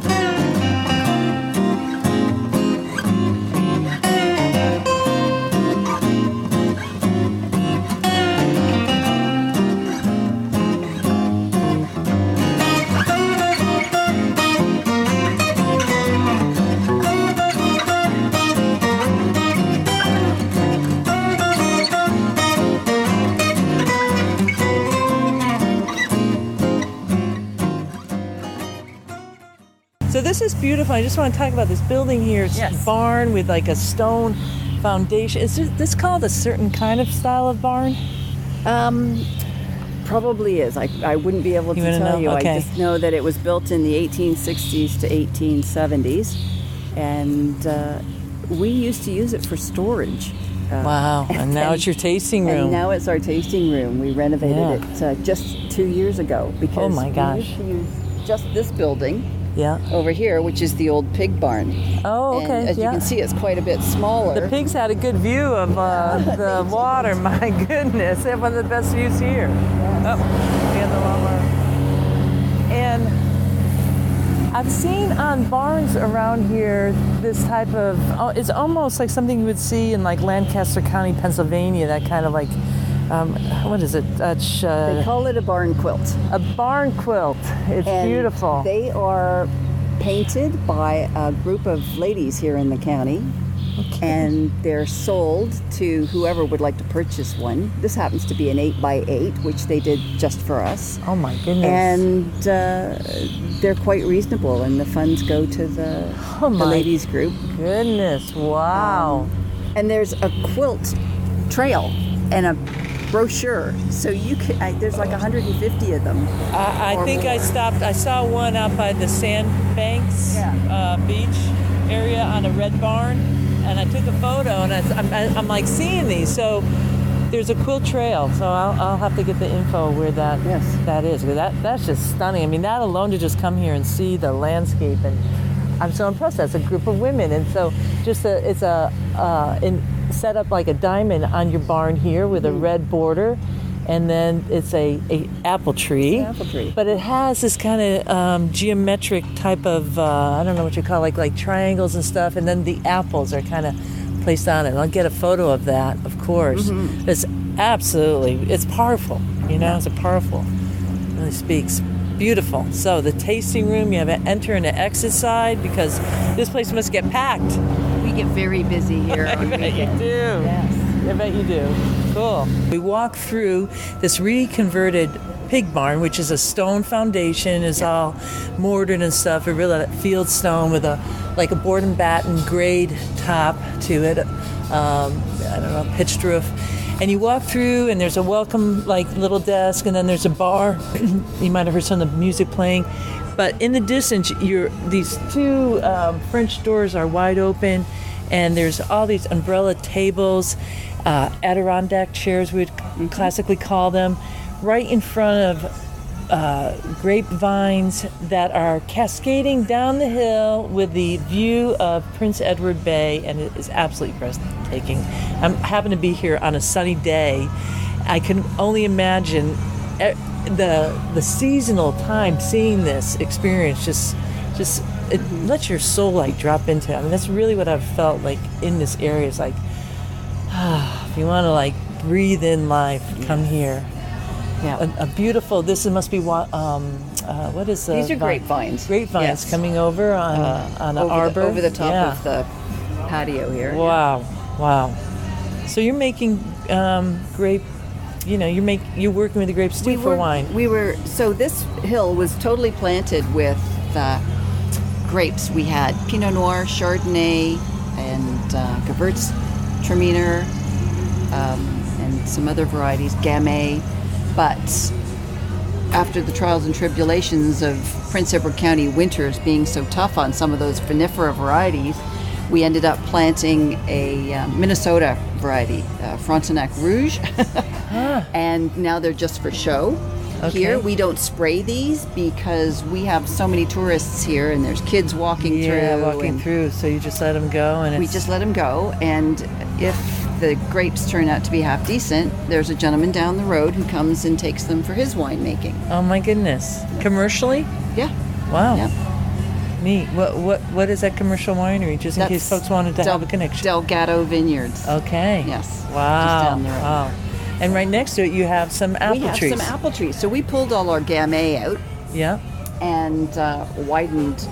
So this is beautiful. I just want to talk about this building here. It's a barn with like a stone foundation. Is this called a certain kind of style of barn? Probably is. I wouldn't be able to tell you. Okay. I just know that it was built in the 1860s to 1870s, and we used to use it for storage. Wow, and now it's your tasting room. And now it's our tasting room. We renovated it just 2 years ago because we used to use just this building. Over here, which is the old pig barn. Oh, okay. And as you can see, it's quite a bit smaller. The pigs had a good view of the water. My goodness, they have one of the best views here. Oh, we have the lawnmower. And I've seen on barns around here this type of. It's almost like something you would see in like Lancaster County, Pennsylvania. That kind of like. What is it? They call it a barn quilt. A barn quilt. It's beautiful. They are painted by a group of ladies here in the county, and they're sold to whoever would like to purchase one. This happens to be an 8x8, which they did just for us. Oh my goodness. And they're quite reasonable, and the funds go to the ladies group. Goodness, wow. And there's a quilt trail and a brochure, so you can. There's like 150 of them. I think more. I stopped. I saw one out by the Sandbanks beach area on a red barn, and I took a photo. And I'm like seeing these. So there's a quilt trail. So I'll have to get the info where that is. That's just stunning. I mean, that alone to just come here and see the landscape, and I'm so impressed. That's a group of women, and so just set up like a diamond on your barn here with a red border, and then it's a apple tree. It's an apple tree. But it has this kind of geometric type of I don't know what you call it, like triangles and stuff, and then the apples are kind of placed on it. And I'll get a photo of that, of course. It's Absolutely. It's powerful, it's a powerful, really speaks. Beautiful. So the tasting room, you have an enter and an exit side because this place must get packed. We get very busy here on I bet you weekends. do. Yes. I bet you do. Cool. We walk through this reconverted pig barn, which is a stone foundation, is all mortared and stuff. A real field stone with a board and batten grade top to it. Pitched roof. And you walk through, and there's a welcome, little desk, and then there's a bar. You might have heard some of the music playing. But in the distance, these two French doors are wide open, and there's all these umbrella tables, Adirondack chairs, we'd classically call them, right in front of grapevines that are cascading down the hill with the view of Prince Edward Bay, and it is absolutely breathtaking. I happen to be here on a sunny day. I can only imagine the seasonal time seeing this experience just it lets your soul drop into it. I mean, that's really what I've felt in this area. It's if you want to breathe in life, come here. Yeah, a beautiful. This must be what is the? These are grapevines. Grapevines coming over on an arbor over the top of the patio here. Wow. So you're making grape. You're working with the grapes too for wine. So this hill was totally planted with grapes. We had Pinot Noir, Chardonnay, and Gewürztraminer, and some other varieties, Gamay. But after the trials and tribulations of Prince Edward County winters being so tough on some of those vinifera varieties, we ended up planting a Minnesota variety, Frontenac Rouge, and now they're just for show. Okay. Here we don't spray these because we have so many tourists here, and there's kids walking through. So you just let them go, and we just let them go. And if the grapes turn out to be half decent, there's a gentleman down the road who comes and takes them for his winemaking. Oh my goodness! Commercially? Yeah. Wow. Yeah. Neat. What is that commercial winery? Just in case folks wanted to have a connection. Delgado Vineyards. Okay. Yes. Wow. Just down the road. Wow. And right next to it, you have some apple trees. We have some apple trees. So we pulled all our Gamay out. Yeah. And widened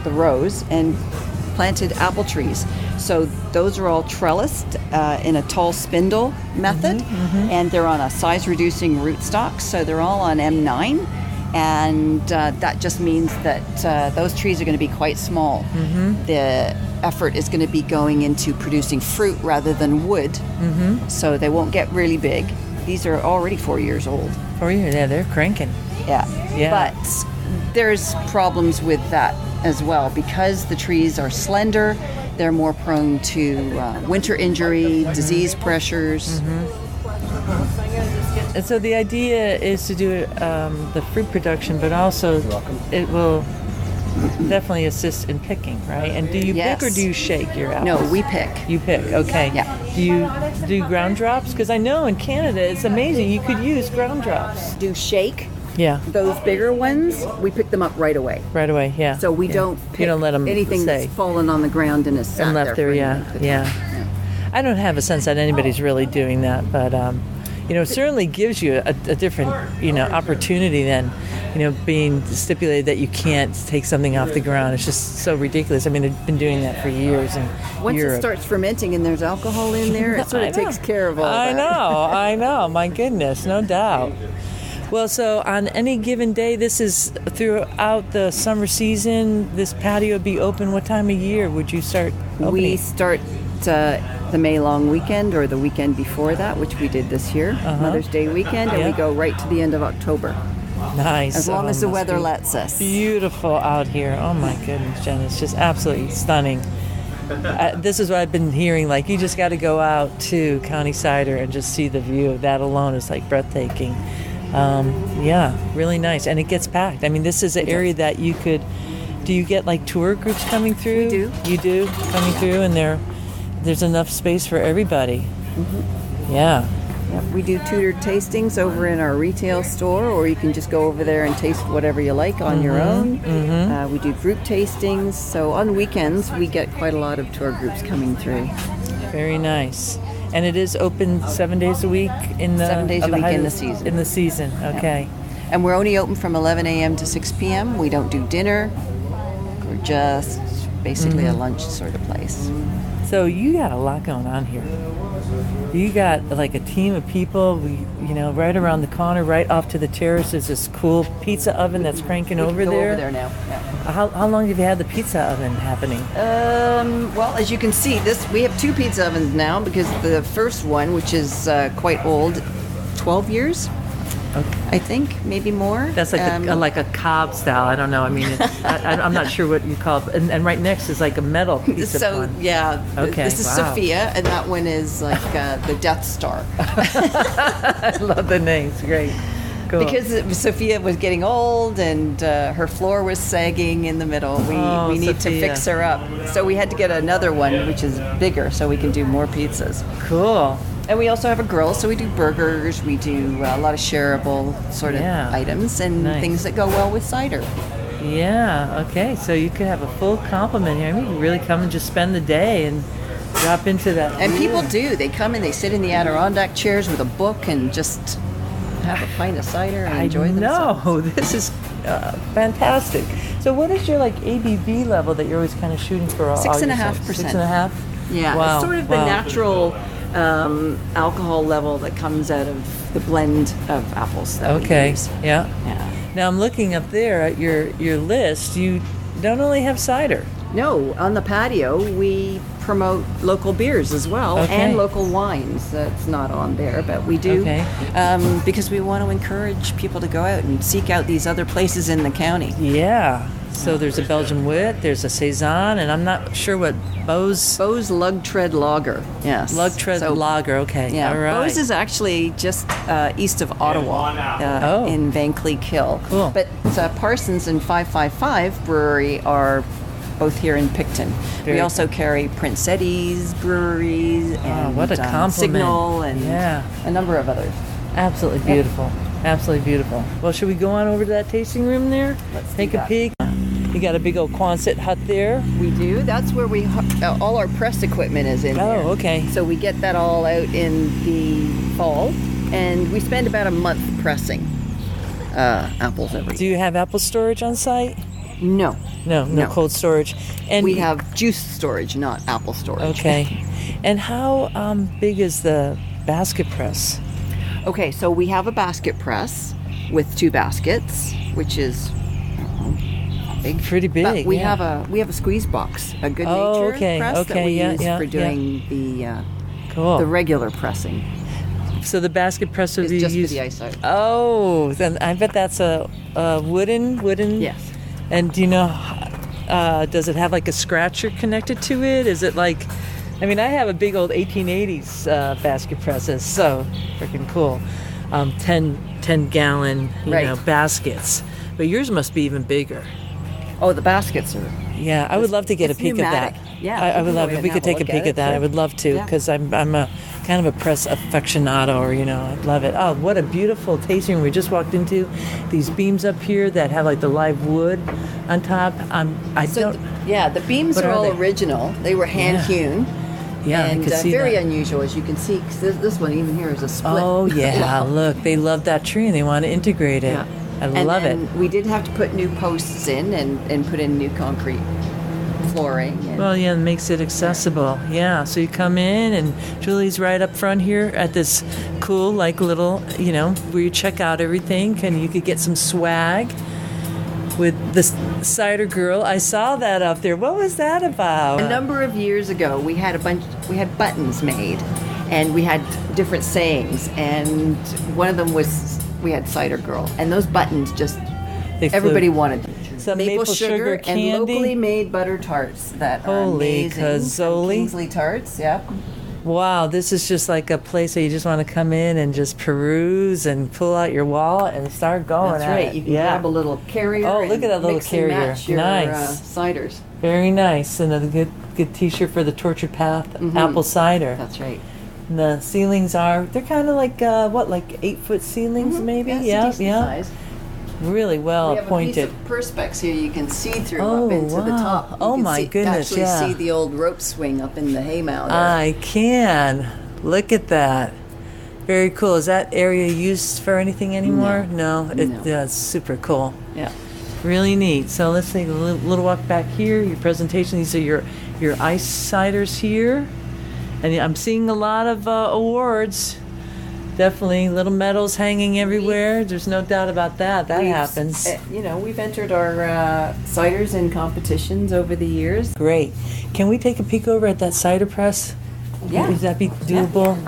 the rows and planted apple trees. So those are all trellised in a tall spindle method, and they're on a size-reducing rootstock. So they're all on M9. And that just means that those trees are going to be quite small. The effort is going to be going into producing fruit rather than wood, so they won't get really big. These are already 4 years old. 4 years, yeah, they're cranking. Yeah. But there's problems with that as well. Because the trees are slender, they're more prone to winter injury, disease pressures. And so the idea is to do the fruit production, but also it will definitely assist in picking, right? And do you pick or do you shake your apples? No, we pick. You pick, okay. Yeah. Do you do ground drops? Because I know in Canada it's amazing. You could use ground drops. Do shake. Yeah. Those bigger ones, we pick them up right away. Right away, yeah. So we don't pick you don't let them anything that's fallen on the ground and is sat and left there. Yeah. I don't have a sense that anybody's really doing that, but certainly gives you a different, opportunity than, being stipulated that you can't take something off the ground. It's just so ridiculous. I mean, they've been doing that for years in Once Europe. It starts fermenting and there's alcohol in there, it sort of takes care of all that. I know. My goodness, no doubt. Well, so on any given day, this is throughout the summer season, this patio would be open. What time of year would you start opening? We start the May long weekend or the weekend before that, which we did this year, Mother's Day weekend, and we go right to the end of October. Nice. As long as the weather lets us. Beautiful out here. Oh my goodness, Jen, it's just absolutely stunning. This is what I've been hearing, you just got to go out to County Cider and just see the view. That alone is breathtaking. Really nice. And it gets packed. I mean, this is an area that you could, do you get tour groups coming through? We do. You do? Coming through, and there's enough space for everybody. Yeah. We do tutored tastings over in our retail store, or you can just go over there and taste whatever you like on your own. We do group tastings. So on weekends, we get quite a lot of tour groups coming through. Very nice. And it is open 7 days a week in the 7 days a week in the season. In the season, okay. And we're only open from 11 a.m. to 6 p.m. We don't do dinner. We're just basically a lunch sort of place. So you got a lot going on here. You got like a team of people. Right around the corner, right off to the terrace, is this cool pizza oven that's cranking over there. Over there now. Yeah. How long have you had the pizza oven happening? Well, as you can see, we have 2 pizza ovens now because the first one, which is quite old, 12 years. Okay. I think, maybe more. That's like a Cobb style. I don't know. I mean, I'm not sure what you call it. And right next is like a metal pizza one. Yeah. Okay. This is Sophia, and that one is like the Death Star. I love the names. Great. Cool. Because Sophia was getting old and her floor was sagging in the middle. We need to fix her up. So we had to get another one, which is bigger, so we can do more pizzas. Cool. And we also have a grill, so we do burgers, we do a lot of shareable sort of items and things that go well with cider. Yeah, okay. So you could have a full complement here. I mean, you really come and just spend the day and drop into that. And people do. They come and they sit in the Adirondack chairs with a book and just have a pint of cider and enjoy themselves. No, this is fantastic. So what is your like ABV level that you're always kind of shooting for? 6.5%. 6.5? Yeah, wow. It's sort of the natural alcohol level that comes out of the blend of apples that we use. Yeah. Now I'm looking up there at your list. You don't only have cider. No, on the patio we promote local beers as well and local wines. That's not on there, but we do because we want to encourage people to go out and seek out these other places in the county. Yeah. So there's a Belgian Wit, there's a Saison, and I'm not sure what Bose Lug Tread Lager. Yes. Lug Tread Lager, okay. Yeah. All right. Bose is actually just east of Ottawa in Van Cleek Hill. Cool. But Parsons and 555 Brewery are both here in Picton. We also carry Prince Eddie's breweries and what a compliment. Signal and a number of others. Absolutely beautiful. Absolutely beautiful. Well, should we go on over to that tasting room there? Let's take a peek. You got a big old Quonset hut there. We do. That's where all our press equipment is in there. Oh, okay. So we get that all out in the fall, and we spend about a month pressing apples every year. Do you have apple storage on site? No. No cold storage. And we have juice storage, not apple storage. Okay. And how big is the basket press? Okay, so we have a basket press with 2 baskets, which is big. Pretty big. But we have a squeeze box, a good nature press that we use for doing the regular pressing. So the basket press would be just used for the ice out. Oh, then I bet that's a wooden. Yes. And do you know? Does it have like a scratcher connected to it? Is it like? I mean, I have a big old 1880s basket press. It's so freaking cool. 10 gallon baskets. But yours must be even bigger. Oh, the baskets are. Yeah, I would love to get a peek pneumatic. at that. Yeah, I would love it. We could take a peek at that. I would love to because I'm a kind of a press aficionado, or I'd love it. Oh, what a beautiful tasting room we just walked into. These beams up here that have like the live wood on top. The beams are all original. They were hand hewn. Yeah, and I could see very that. Unusual, as you can see, because this one even here is a split. Oh yeah, look, they love that tree and they want to integrate it. Yeah. I love it. We did have to put new posts in and put in new concrete flooring. It makes it accessible. Yeah, so you come in and Julie's right up front here at this cool, like little, where you check out everything and you could get some swag with the Cider Girl. I saw that up there. What was that about? A number of years ago, we had buttons made, and we had different sayings, and one of them was we had Cider Girl, and those buttons everybody wanted them. Some maple sugar candy and locally made butter tarts that are amazing. Holy Kingsley tarts, yeah. Wow, this is just like a place where you just want to come in and just peruse and pull out your wallet and start going. That's right. You can grab a little carrier. Oh, look at that little mix carrier! And match your, nice ciders. Very nice, and a good T-shirt for the Tortured Path apple cider. That's right. And the ceilings they're kind of like 8-foot ceilings maybe. Yeah. Size. Really well appointed. We have a piece of perspex here you can see through up into the top. Oh my goodness! Actually see the old rope swing up in the hay mound. I can. Look at that. Very cool. Is that area used for anything anymore? No. It's super cool. Yeah. Really neat. So let's take a little walk back here. Your presentation. These are your ice ciders here. And I'm seeing a lot of awards. Definitely little medals hanging everywhere. There's no doubt about that. That happens. We've entered our ciders in competitions over the years. Great. Can we take a peek over at that cider press? Yeah. Would that be doable?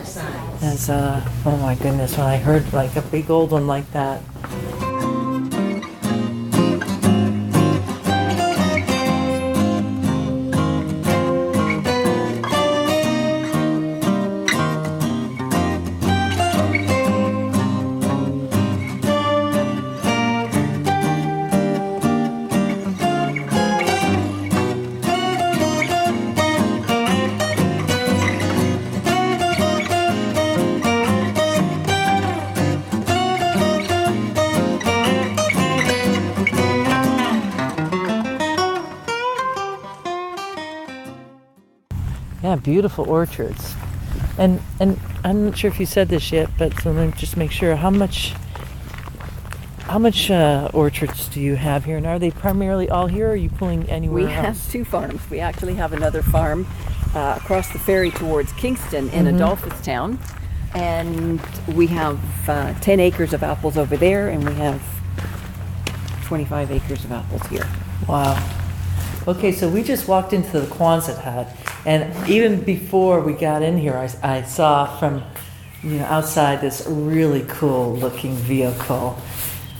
As oh my goodness, when I heard like a big old one like that. Yeah, beautiful orchards. And I'm not sure if you said this yet, but so let me just make sure. How much orchards do you have here? And are they primarily all here, or are you pulling anywhere else? We have 2 farms. We actually have another farm across the ferry towards Kingston in Adolphustown. And we have 10 acres of apples over there, and we have 25 acres of apples here. Wow. Okay, so we just walked into the Quonset hut, and even before we got in here, I saw from outside this really cool looking vehicle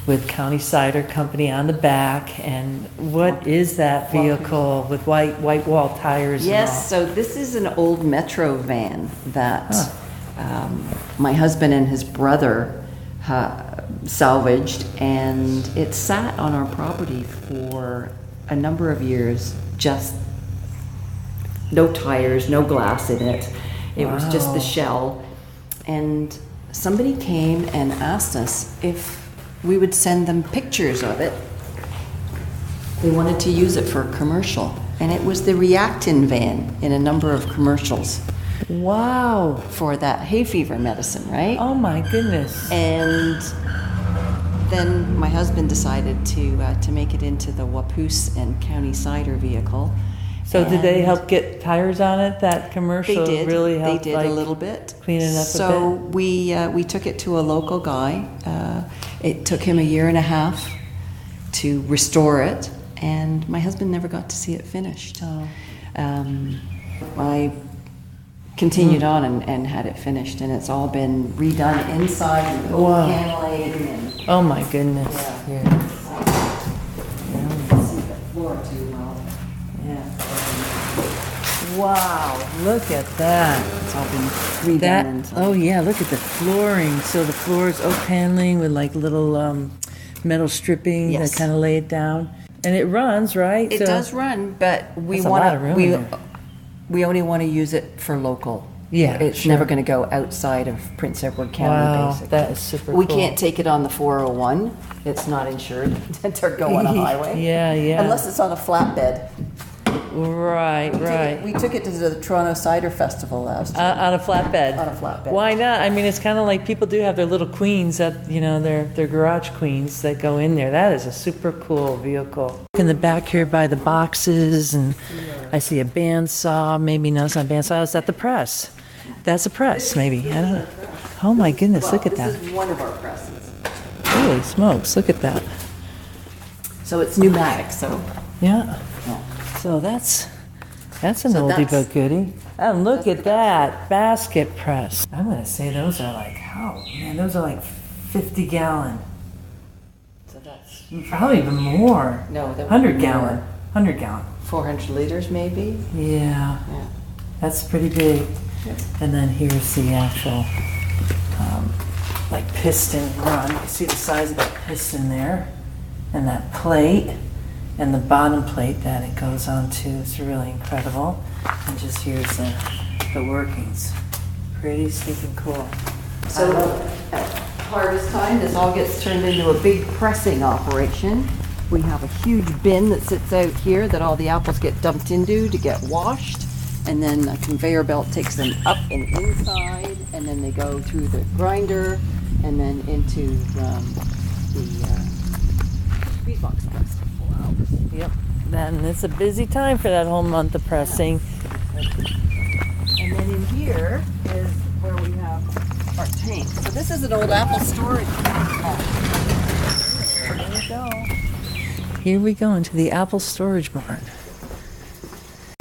with County Cider Company on the back. And what is that vehicle with white wall tires? Yes, so this is an old Metro van that my husband and his brother salvaged, and it sat on our property for a number of years, just no tires, no glass in it. It was just the shell. And somebody came and asked us if we would send them pictures of it. They wanted to use it for a commercial. And it was the Reactin van in a number of commercials. Wow. For that hay fever medicine, right? Oh my goodness. And then my husband decided to make it into the Wapoose and County Cider vehicle. So did they help get tires on it? That commercial they did. Really helped. They did a little bit. Clean it up a bit. So we took it to a local guy. It took him 1.5 years to restore it, and my husband never got to see it finished. Oh. I continued on and had it finished, and it's all been redone inside with oak paneling. And oh my goodness. Yeah. You can see the floor too well. Yeah. Wow, look at that. It's all been redone inside. Oh yeah, look at the flooring. So the floor is oak paneling with like little metal stripping that kind of lay it down. And it runs, right? It does run, but we only want to use it for local. Yeah, it's never going to go outside of Prince Edward County, basically. That is super cool. We can't take it on the 401. It's not insured to go on a highway. Yeah. Unless it's on a flatbed. Right. We took it to the Toronto Cider Festival last year. On a flatbed. On a flatbed. Why not? I mean, it's kind of like people do have their little queens that, their garage queens that go in there. That is a super cool vehicle. In the back here by the boxes, and I see a bandsaw. Maybe no, it's not a bandsaw. Is that the press? That's a press, maybe. I don't know. Oh my goodness, look at that. This is one of our presses. Holy smokes, look at that. So it's pneumatic, so. Yeah. So that's an oldie but goodie. And look at that basket press. I'm going to say those are like, those are like 50-gallon. So that's probably even more. No, 100-gallon. 100-gallon. 400 liters maybe. Yeah. That's pretty big. Yep. And then here's the actual like piston run. You see the size of that piston there, and that plate. And the bottom plate that it goes onto is really incredible. And just here's the workings. Pretty stinking cool. So at harvest time, this all gets turned into a big pressing operation. We have a huge bin that sits out here that all the apples get dumped into to get washed. and then a conveyor belt takes them up and inside, and then they go through the grinder, and then into the freeze box press. Wow. Yep. Then it's a busy time for that whole month of pressing. And then in here is where we have our tank. So this is an old apple storage. There we go. Here we go into the apple storage barn.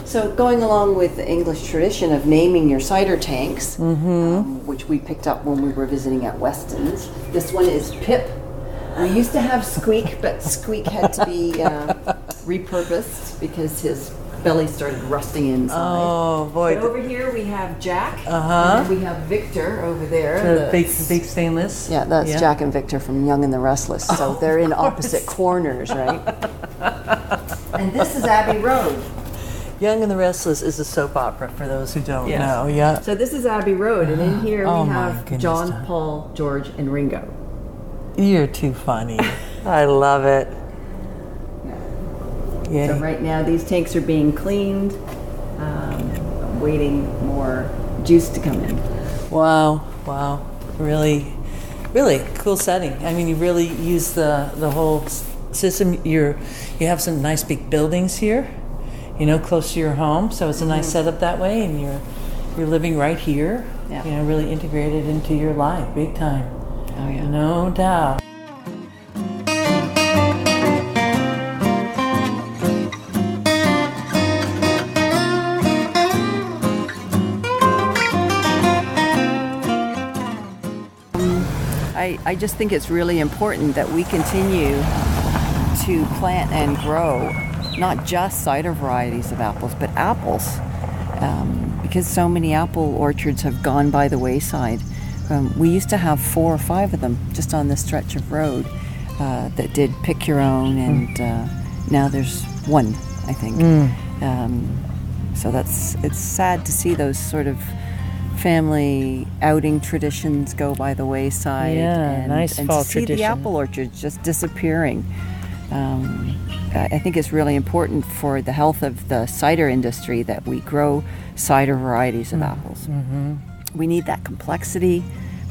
So going along with the English tradition of naming your cider tanks, which we picked up when we were visiting at Weston's, this one is Pip. We used to have Squeak, but Squeak had to be repurposed because his belly started rusting inside. Oh boy! But over here we have Jack. And we have Victor over there. The big stainless. Yeah, that's Jack and Victor from Young and the Restless. So they're in opposite corners, right? And this is Abbey Road. Young and the Restless is a soap opera for those who don't know. Yeah. So this is Abbey Road, and in here we have goodness, John, Paul, George, and Ringo. You're too funny. I love it. Yeah. So right now these tanks are being cleaned, waiting more juice to come in. Wow. Really cool setting. I mean, you really use the whole system. You have some nice big buildings here, close to your home. So it's a nice setup that way, and you're living right here. Yeah. Really integrated into your life, big time. Oh yeah. No doubt. I just think it's really important that we continue to plant and grow not just cider varieties of apples, but apples, because so many apple orchards have gone by the wayside. We used to have 4 or 5 of them just on this stretch of road that did pick your own, and now there's 1, I think. So it's sad to see those sort of family outing traditions go by the wayside. Yeah, nice fall to see tradition. The apple orchards just disappearing. I think it's really important for the health of the cider industry that we grow cider varieties of apples. We need that complexity,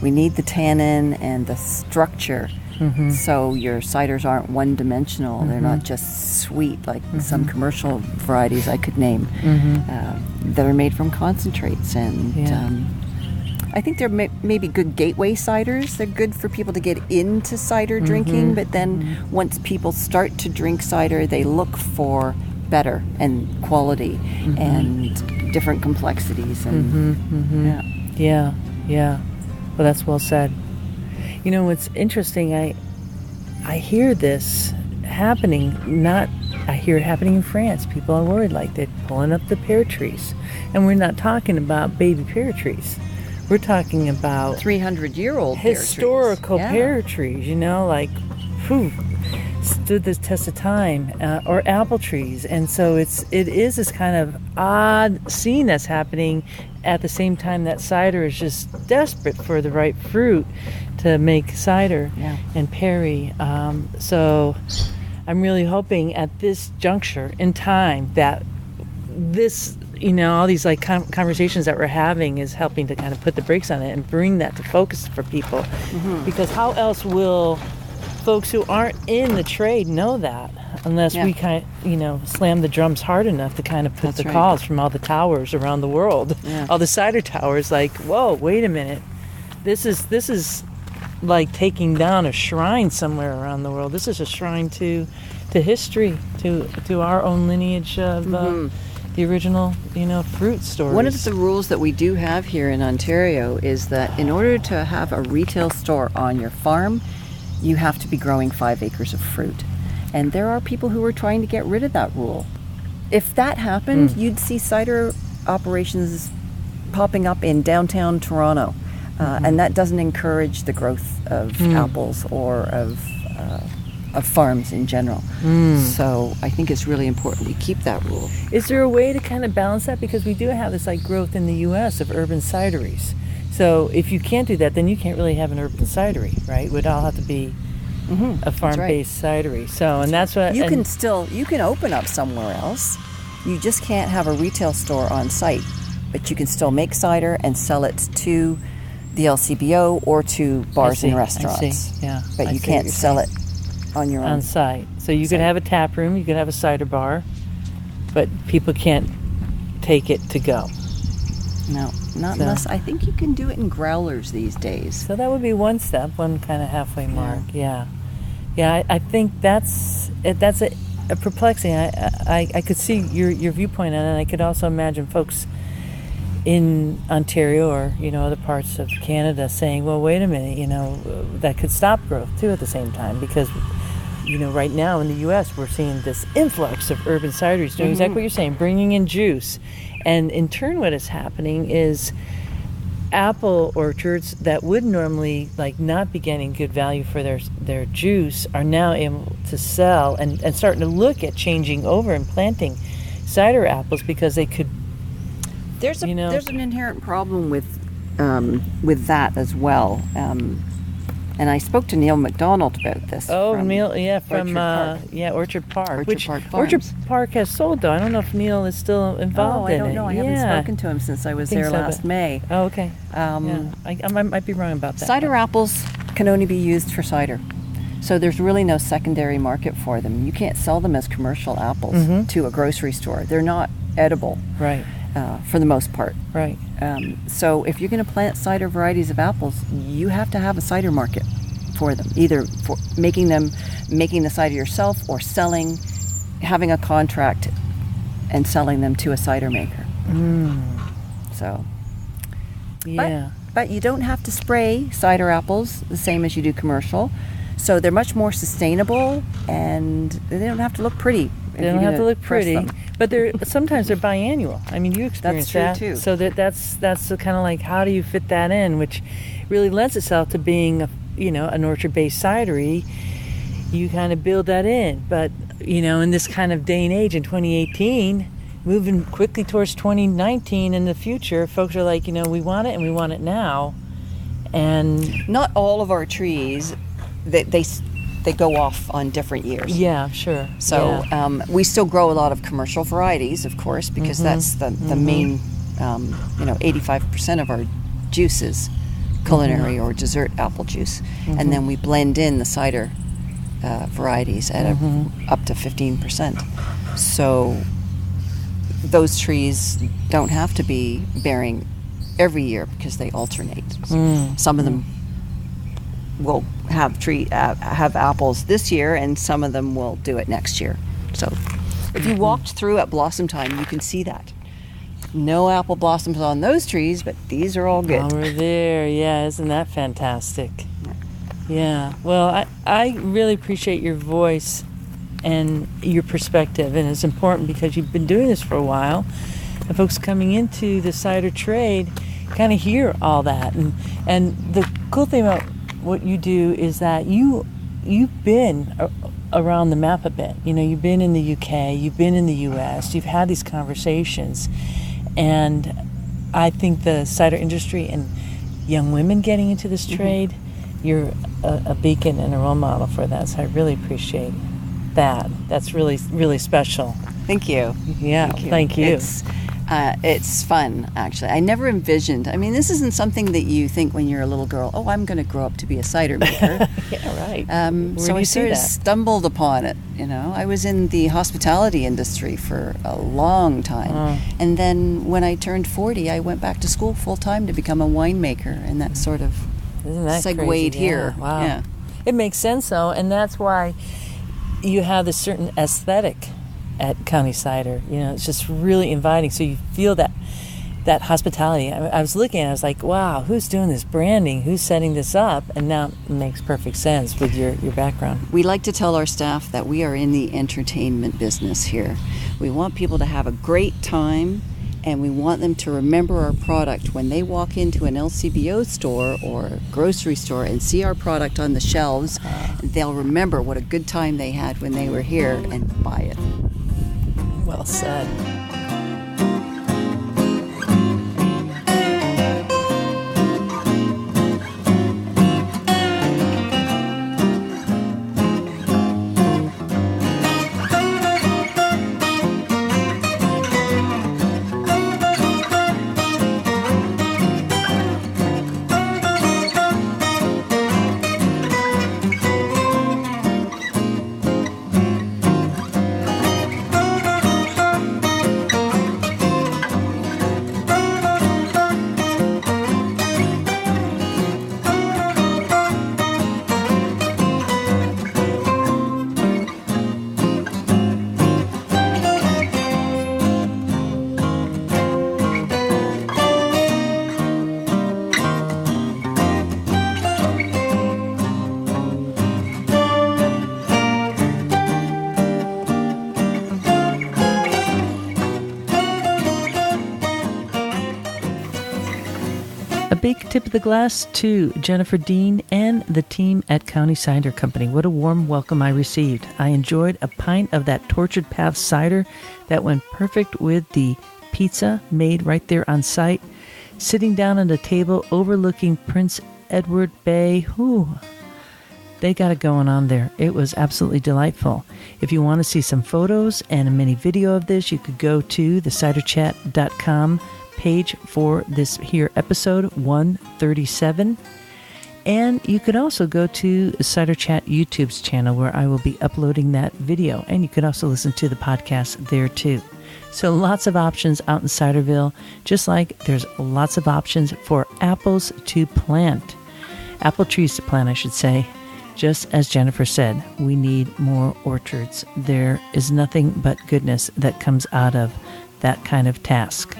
we need the tannin and the structure, so your ciders aren't one-dimensional. They're not just sweet like some commercial varieties I could name that are made from concentrates. And I think they're maybe good gateway ciders. They're good for people to get into cider drinking, but then once people start to drink cider, they look for better and quality and different complexities. And Yeah. Well, that's well said. What's interesting, I hear this happening, I hear it happening in France. People are worried, like they're pulling up the pear trees. And we're not talking about baby pear trees. We're talking about 300-year-old historical pear trees, stood this test of time, or apple trees. And so it is this kind of odd scene that's happening at the same time that cider is just desperate for the right fruit to make cider and perry. So I'm really hoping at this juncture in time that this, all these conversations that we're having is helping to kind of put the brakes on it and bring that to focus for people. Because how else will folks who aren't in the trade know that unless we slam the drums hard enough to kind of put calls from all the towers around the world, all the cider towers, like, whoa, wait a minute, this is like taking down a shrine somewhere around the world. This is a shrine to history, to our own lineage of the original fruit stories. One of the rules that we do have here in Ontario is that in order to have a retail store on your farm, you have to be growing 5 acres of fruit. And there are people who are trying to get rid of that rule. If that happened, you'd see cider operations popping up in downtown Toronto. And that doesn't encourage the growth of apples or of farms in general. So I think it's really important we keep that rule. Is there a way to kind of balance that? Because we do have this growth in the U.S. of urban cideries. So if you can't do that, then you can't really have an urban cidery, right? It would all have to be a farm-based cidery. So, and that's what you can open up somewhere else, You just can't have a retail store on site, but you can still make cider and sell it to the LCBO or to bars and restaurants. I see. Yeah, but you can't sell it on your own. On site. So you could have a tap room, you could have a cider bar, but people can't take it to go. No, not unless, I think you can do it in growlers these days. So that would be one step, one kind of halfway mark. Yeah. I think that's a perplexing. I could see your viewpoint on it, and I could also imagine folks in Ontario or other parts of Canada saying, well, wait a minute, that could stop growth too at the same time, because right now in the U.S. we're seeing this influx of urban cideries doing exactly what you're saying, bringing in juice. And in turn what is happening is apple orchards that would normally not be getting good value for their juice are now able to sell and starting to look at changing over and planting cider apples because they could. There's an inherent problem with that as well. And I spoke to Neil McDonald about this. Oh, Neil, from Orchard Park. Orchard Park Farms. Orchard Farms. Park has sold, though. I don't know if Neil is still involved in it. I don't know. I haven't spoken to him since I was there last May. Oh, okay. I might be wrong about that. Cider apples can only be used for cider. So there's really no secondary market for them. You can't sell them as commercial apples to a grocery store. They're not edible. Right. For the most part. Right. So if you're going to plant cider varieties of apples, you have to have a cider market for them, either for making the cider yourself or having a contract and selling them to a cider maker. So, yeah. But you don't have to spray cider apples the same as you do commercial. So they're much more sustainable and they don't have to look pretty. They don't have to look pretty, but sometimes they're biannual. I mean, you experience that's true that too. So that's the kind of like, how do you fit that in, which really lends itself to being an orchard-based cidery. You kind of build that in, but in this kind of day and age in 2018, moving quickly towards 2019 in the future, folks are like, we want it and we want it now, and not all of our trees, they go off on different years. Yeah, sure. So we still grow a lot of commercial varieties, of course, because that's the main, 85% of our juice is culinary or dessert apple juice. And then we blend in the cider varieties at up to 15%. So those trees don't have to be bearing every year because they alternate. Some of them will have apples this year, and some of them will do it next year. So if you walked through at blossom time, you can see that. No apple blossoms on those trees, but these are all good. Over there, yeah, isn't that fantastic? Yeah. Well, I really appreciate your voice and your perspective, and it's important because you've been doing this for a while, and folks coming into the cider trade kind of hear all that. And the cool thing about what you do is that you've been around the map a bit. You've been in the UK, you've been in the US, you've had these conversations, and I think the cider industry and young women getting into this trade, you're a beacon and a role model for that. So I really appreciate that. That's really, really special. Thank you. Yeah, thank you. It's fun, actually. I never envisioned. I mean, this isn't something that you think when you're a little girl, oh, I'm going to grow up to be a cider maker. Yeah, right. So I sort of stumbled upon it, I was in the hospitality industry for a long time. And then when I turned 40, I went back to school full-time to become a winemaker, and that sort of segued crazy? here. Yeah, wow. Yeah. It makes sense, though, and that's why you have this certain aesthetic at County Cider. It's just really inviting. So you feel that hospitality. I was looking and I was like, wow, who's doing this branding? Who's setting this up? And now it makes perfect sense with your background. We like to tell our staff that we are in the entertainment business here. We want people to have a great time, and we want them to remember our product. When they walk into an LCBO store or grocery store and see our product on the shelves, they'll remember what a good time they had when they were here and buy it. Well said. A big tip of the glass to Jenifer Dean and the team at County Cider Company. What a warm welcome I received. I enjoyed a pint of that Tortured Path cider that went perfect with the pizza made right there on site. Sitting down at a table overlooking Prince Edward Bay. Ooh, they got it going on there. It was absolutely delightful. If you want to see some photos and a mini video of this, you could go to the ciderchat.com page for this here episode 137. And you could also go to Cider Chat YouTube's channel where I will be uploading that video. And you could also listen to the podcast there too. So lots of options out in Ciderville, just like there's lots of options for apples to plant. Apple trees to plant, I should say. Just as Jenifer said, we need more orchards. There is nothing but goodness that comes out of that kind of task.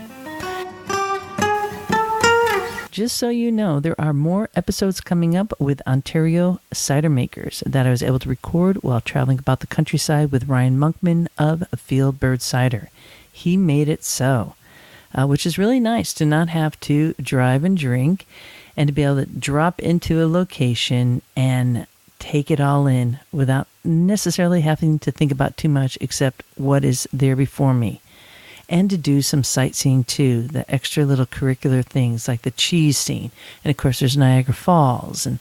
Just so you know, there are more episodes coming up with Ontario cider makers that I was able to record while traveling about the countryside with Ryan Monkman of Field Bird Cider. He made it so, which is really nice to not have to drive and drink and to be able to drop into a location and take it all in without necessarily having to think about too much except what is there before me. And to do some sightseeing too, the extra little curricular things like the cheese scene. And of course there's Niagara Falls and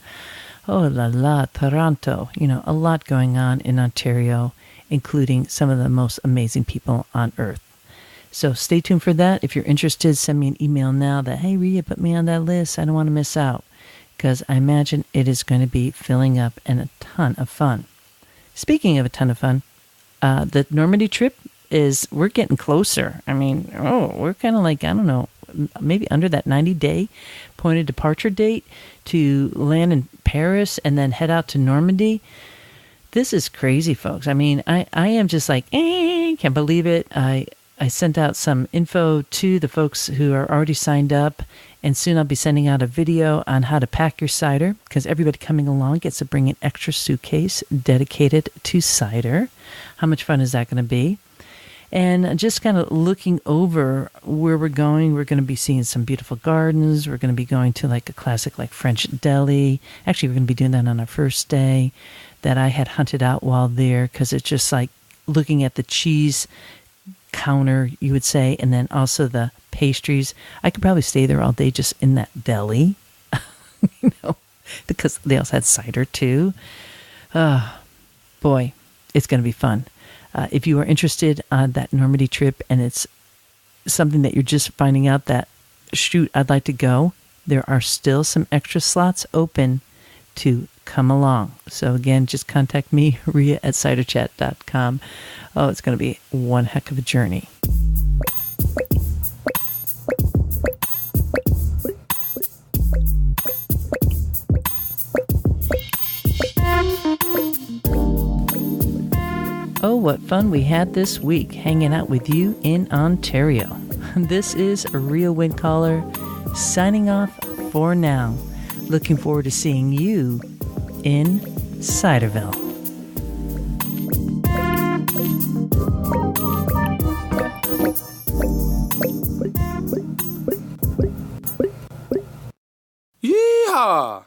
oh la la, Toronto. You know, a lot going on in Ontario, including some of the most amazing people on earth. So stay tuned for that. If you're interested, send me an email now that, hey Rhea, put me on that list. I don't want to miss out. Because I imagine it is going to be filling up and a ton of fun. Speaking of a ton of fun, the Normandy Trip we're getting closer. I mean, we're kind of like, I don't know, maybe under that 90-day pointed departure date to land in Paris and then head out to Normandy. This is crazy, folks. I mean, I am just like, can't believe it. I sent out some info to the folks who are already signed up, and soon I'll be sending out a video on how to pack your cider, because everybody coming along gets to bring an extra suitcase dedicated to cider. How much fun is that going to be? And just kind of looking over where we're going to be seeing some beautiful gardens. We're going to be going to like a classic like French deli. Actually, we're going to be doing that on our first day that I had hunted out while there, because it's just like looking at the cheese counter, you would say, and then also the pastries. I could probably stay there all day just in that deli, because they also had cider too. Boy, it's going to be fun. If you are interested on that Normandy trip and it's something that you're just finding out that, shoot, I'd like to go, there are still some extra slots open to come along. So again, just contact me, Rhea at ciderchat.com. Oh, it's going to be one heck of a journey. Oh, what fun we had this week hanging out with you in Ontario. This is Rhea Windcaller signing off for now. Looking forward to seeing you in Ciderville. Yeehaw!